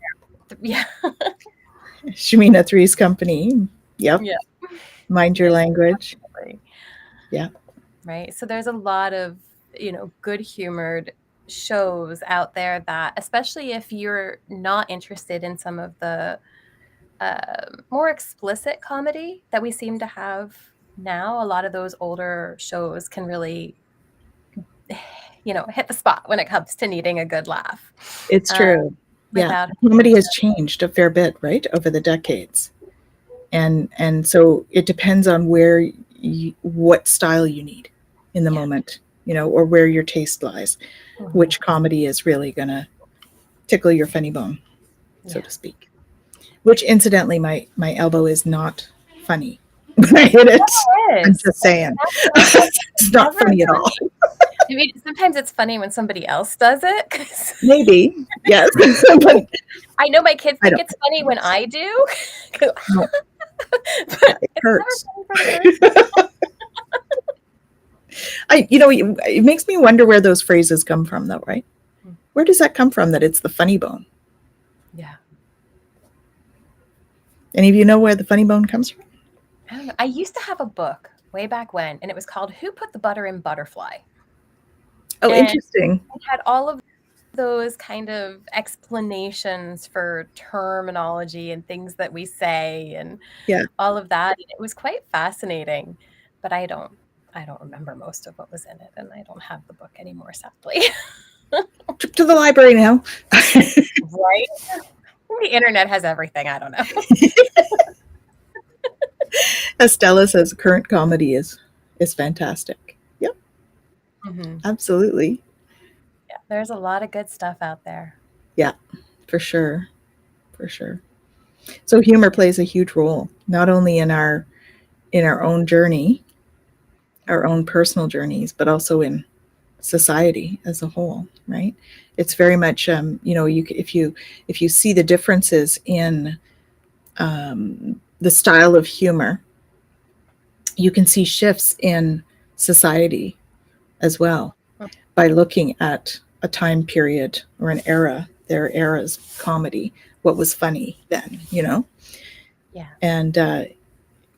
Yeah. Shamina, Three's Company. Yep. Yeah. Mind Your Language. Yeah. Right. So there's a lot of, good humored shows out there that, especially if you're not interested in some of the more explicit comedy that we seem to have now, a lot of those older shows can really, hit the spot when it comes to needing a good laugh. It's true. Yeah. Comedy has changed a fair bit, right? Over the decades. And so it depends on what style you need in the moment, or where your taste lies, which comedy is really going to tickle your funny bone, so to speak. Which, incidentally, my elbow is not funny when I hit it. I'm just saying. It's not funny at all. I mean, sometimes it's funny when somebody else does it. Maybe, yes. I know my kids think it's funny when I do. No. It hurts. It makes me wonder where those phrases come from, though, right? Where does that come from, that it's the funny bone? Yeah. Any of you know where the funny bone comes from? I don't know. I used to have a book way back when, and it was called Who Put the Butter in Butterfly? Oh, and interesting. It had all of those kind of explanations for terminology and things that we say and all of that. It was quite fascinating, but I don't remember most of what was in it, and I don't have the book anymore, sadly. Trip to the library now. Right? The internet has everything. I don't know. Estella says current comedy is fantastic. Yep. Absolutely. Yeah, there's a lot of good stuff out there. Yeah, for sure. For sure. So humor plays a huge role, not only in our own journey, our own personal journeys, but also in society as a whole, right? It's very much, if you see the differences in the style of humor, you can see shifts in society as well by looking at a time period or an era, their era's comedy, what was funny then, Yeah. And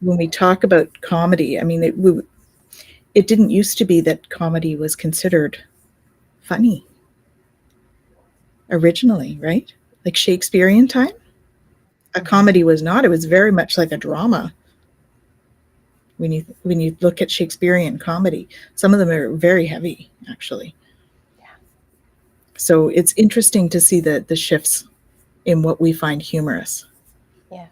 when we talk about comedy, I mean, it didn't used to be that comedy was considered funny originally, right? Like Shakespearean time, a comedy was not. It was very much like a drama. When you look at Shakespearean comedy, some of them are very heavy, actually. Yeah. So it's interesting to see the shifts in what we find humorous. Yeah.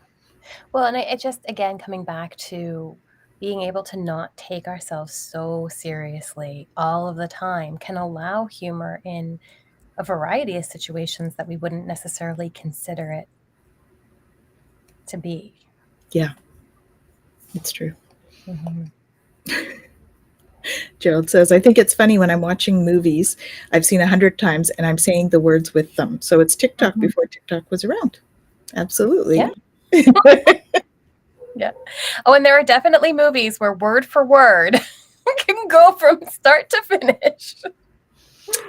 Well, and it just, again, coming back to being able to not take ourselves so seriously all of the time can allow humor in a variety of situations that we wouldn't necessarily consider it to be. Yeah, it's true. Gerald says, I think it's funny when I'm watching movies I've seen 100 times and I'm saying the words with them. So it's TikTok before TikTok was around. Absolutely. Yeah. Yeah. Oh, and there are definitely movies where word for word can go from start to finish.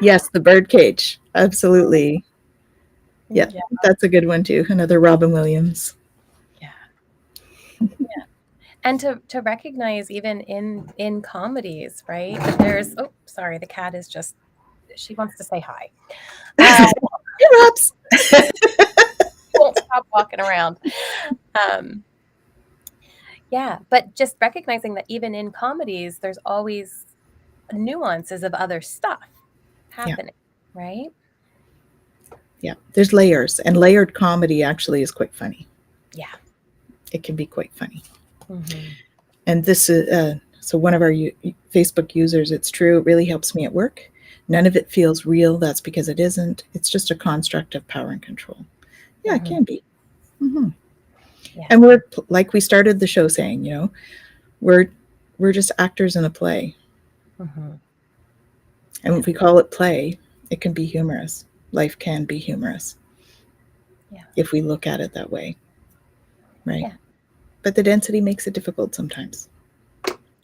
Yes, The Birdcage. Absolutely. Yeah, that's a good one too. Another Robin Williams. Yeah. Yeah. And to recognize even in comedies, right? There's, oh, sorry, the cat is just, she wants to say hi. Won't stop walking around. Yeah, but just recognizing that even in comedies, there's always nuances of other stuff happening, right? Yeah, there's layers, and layered comedy actually is quite funny. Yeah. It can be quite funny. And this is, so one of our Facebook users, it's true, it really helps me at work. None of it feels real. That's because it isn't. It's just a construct of power and control. Yeah, it can be. Yeah. And we're, like we started the show saying, we're just actors in a play. And if we call it play, it can be humorous. Life can be humorous. Yeah. If we look at it that way. Right. Yeah. But the density makes it difficult sometimes.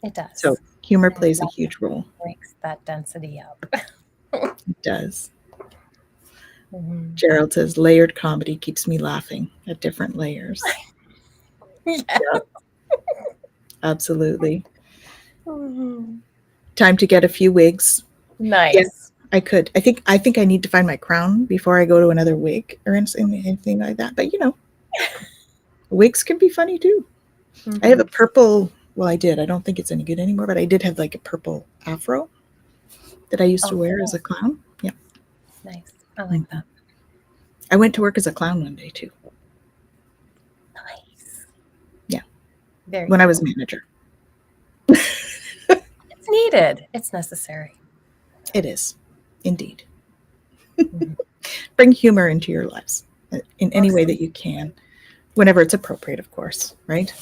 It does. So humor plays a huge role. Breaks that density up. It does. Gerald says layered comedy keeps me laughing at different layers. Yeah. Absolutely. Time to get a few wigs. Nice. Yes, I could. I think I need to find my crown before I go to another wig or anything like that. But wigs can be funny too. I have a purple. Well, I did. I don't think it's any good anymore, but I did have like a purple afro that I used to wear as a clown. Yeah. Nice. I like that. I went to work as a clown one day too. Nice. Yeah. when I was a manager. It's needed. It's necessary. It is, indeed. Bring humor into your lives in any way that you can, whenever it's appropriate, of course, right?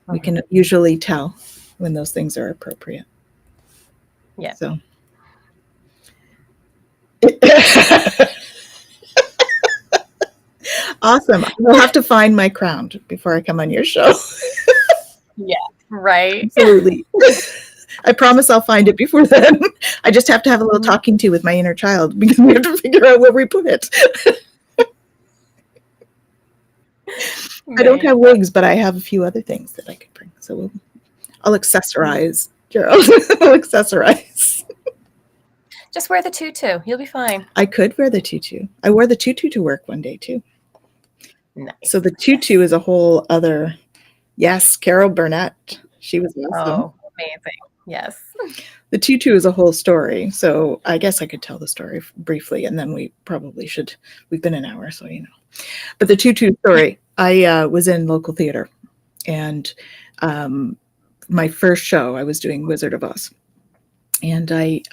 We can usually tell when those things are appropriate. Yeah. So. Awesome. We'll have to find my crown before I come on your show. Yeah, right. Absolutely. I promise I'll find it before then. I just have to have a little talking to with my inner child because we have to figure out where we put it. I don't have wigs, but I have a few other things that I could bring. So I'll accessorize, Gerald. I'll accessorize. Just wear the tutu. You'll be fine. I could wear the tutu. I wore the tutu to work one day too. Nice. So the tutu is a whole other. Yes, Carol Burnett. She was awesome. Oh, amazing. Yes. The tutu is a whole story. So I guess I could tell the story briefly, and then we probably should. We've been an hour, so you know. But the tutu story, I was in local theater, and my first show, I was doing Wizard of Oz, and I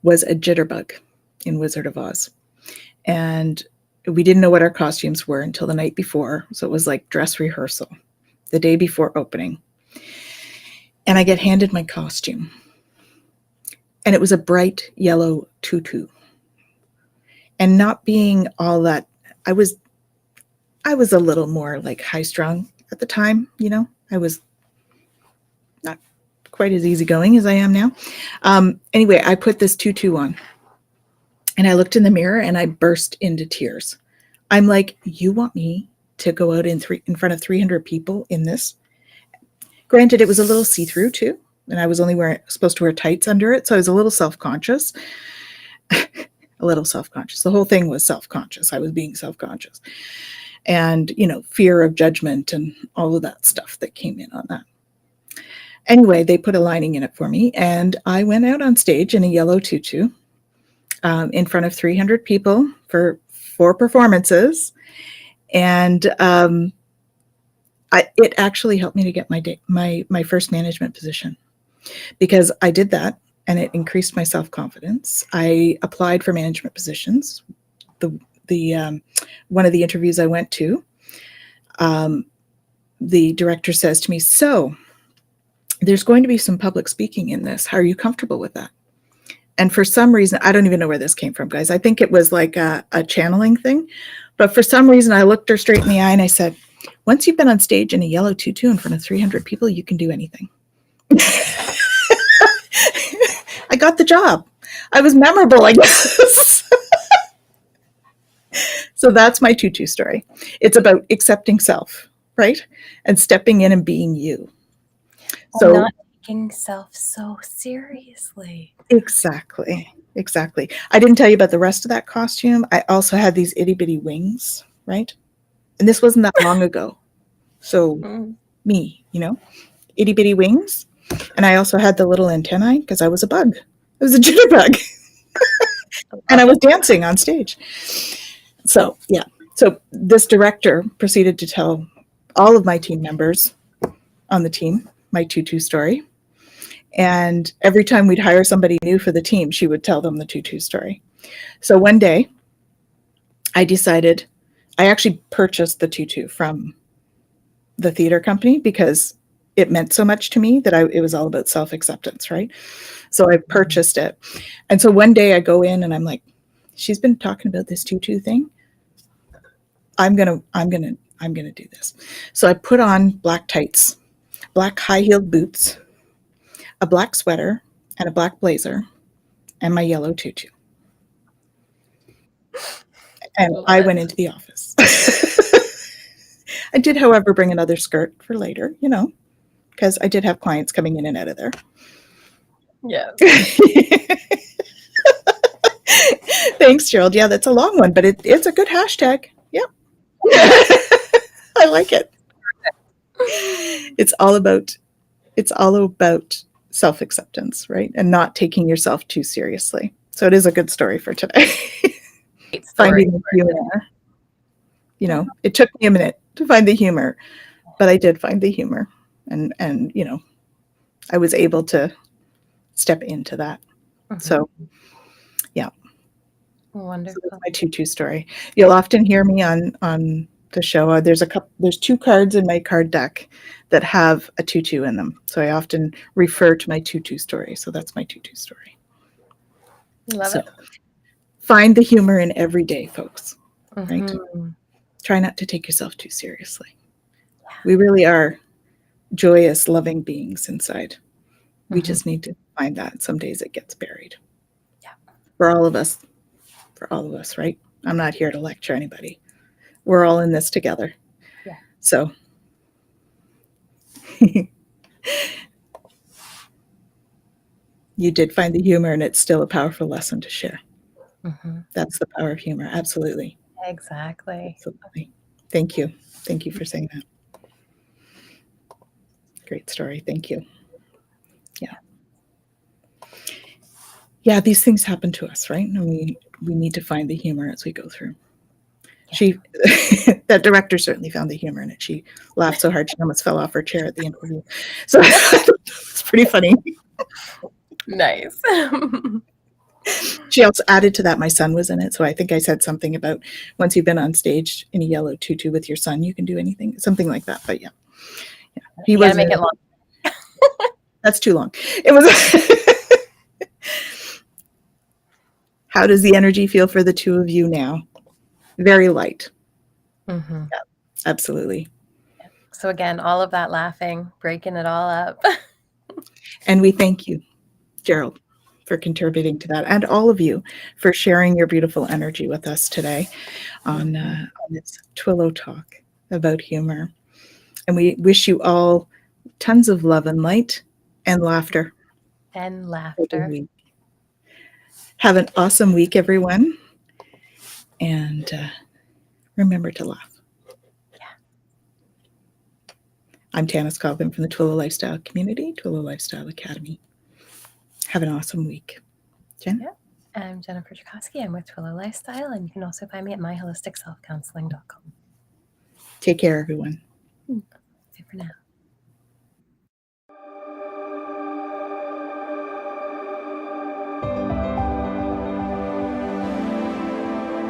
was a jitterbug in Wizard of Oz, and we didn't know what our costumes were until the night before, so it was like dress rehearsal, the day before opening, and I get handed my costume, and it was a bright yellow tutu, and not being all that, I was a little more like high strung at the time, you know. I was not quite as easygoing as I am now. Anyway, I put this tutu on, and I looked in the mirror and I burst into tears. I'm like, you want me to go out in front of 300 people in this? Granted, it was a little see-through too, and I was only supposed to wear tights under it, so I was a little self-conscious. A little self-conscious. The whole thing was self-conscious. I was being self-conscious. And, you know, fear of judgment and all of that stuff that came in on that. Anyway, they put a lining in it for me, and I went out on stage in a yellow tutu in front of 300 people for 4 performances. And it actually helped me to get my first management position, because I did that, and it increased my self-confidence. I applied for management positions. The one of the interviews I went to, the director says to me, so there's going to be some public speaking in this. Are you comfortable with that? And for some reason, I don't even know where this came from, guys. I think it was like a channeling thing. But for some reason, I looked her straight in the eye and I said, once you've been on stage in a yellow tutu in front of 300 people, you can do anything. I got the job. I was memorable, I guess. So that's my tutu story. It's about accepting self, right? And stepping in and being you. So not taking self so seriously. Exactly. I didn't tell you about the rest of that costume. I also had these itty bitty wings, right? And this wasn't that long ago. So me, you know, itty bitty wings. And I also had the little antennae because I was a bug. I was a jitterbug. And I was dancing on stage. So, yeah. So this director proceeded to tell all of my team members on the team my tutu story. And every time we'd hire somebody new for the team, she would tell them the tutu story. So one day, I decided, I actually purchased the tutu from the theater company because it meant so much to me that it was all about self-acceptance, right? So I purchased it. And so one day I go in and I'm like, she's been talking about this tutu thing. I'm gonna do this. So I put on black tights, black high-heeled boots, a black sweater, and a black blazer, and my yellow tutu. And I went into the office. I did, however, bring another skirt for later, you know, because I did have clients coming in and out of there. Yeah. Thanks, Gerald. Yeah, that's a long one, but it's a good hashtag. Yeah. I like it. It's all about self-acceptance, right? And not taking yourself too seriously. So it is a good story for today. Finding the humor. You know, it took me a minute to find the humor, but I did find the humor, and I was able to step into that. So yeah. Wonderful. So that's my tutu story. You'll often hear me on the show. There's 2 cards in my card deck that have a tutu in them. So I often refer to my tutu story. So that's my tutu story. Love it. Find the humor in every day, folks. Right? Mm-hmm. Try not to take yourself too seriously. Yeah. We really are joyous, loving beings inside. We just need to find that. Some days it gets buried. Yeah. For all of us, right? I'm not here to lecture anybody. We're all in this together. Yeah. So you did find the humor, and it's still a powerful lesson to share. That's the power of humor. Absolutely. Exactly. Absolutely. Thank you. Thank you for saying that. Great story. Thank you. Yeah. Yeah, these things happen to us, right? And we need to find the humor as we go through. Yeah. That director certainly found the humor in it. She laughed so hard she almost fell off her chair at the interview. So it's pretty funny. Nice. She also added to that, my son was in it. So I think I said something about once you've been on stage in a yellow tutu with your son, you can do anything, something like that. But yeah. He was make it long. That's too long. It was. How does the energy feel for the two of you now? Very light. Yeah, absolutely. So again, all of that laughing, breaking it all up. And we thank you, Gerald, for contributing to that, and all of you for sharing your beautiful energy with us today on this Twillow talk about humor. And we wish you all tons of love and light and laughter. And laughter. Have an awesome week, everyone. And remember to laugh. Yeah. I'm Tanys Coghlan from the Twillow Lifestyle Community, Twillow Lifestyle Academy. Have an awesome week. Jen? Yeah. I'm Jennifer Jurkofsky. I'm with Twillow Lifestyle, and you can also find me at myholisticselfcounseling.com. Take care, everyone. Bye for now.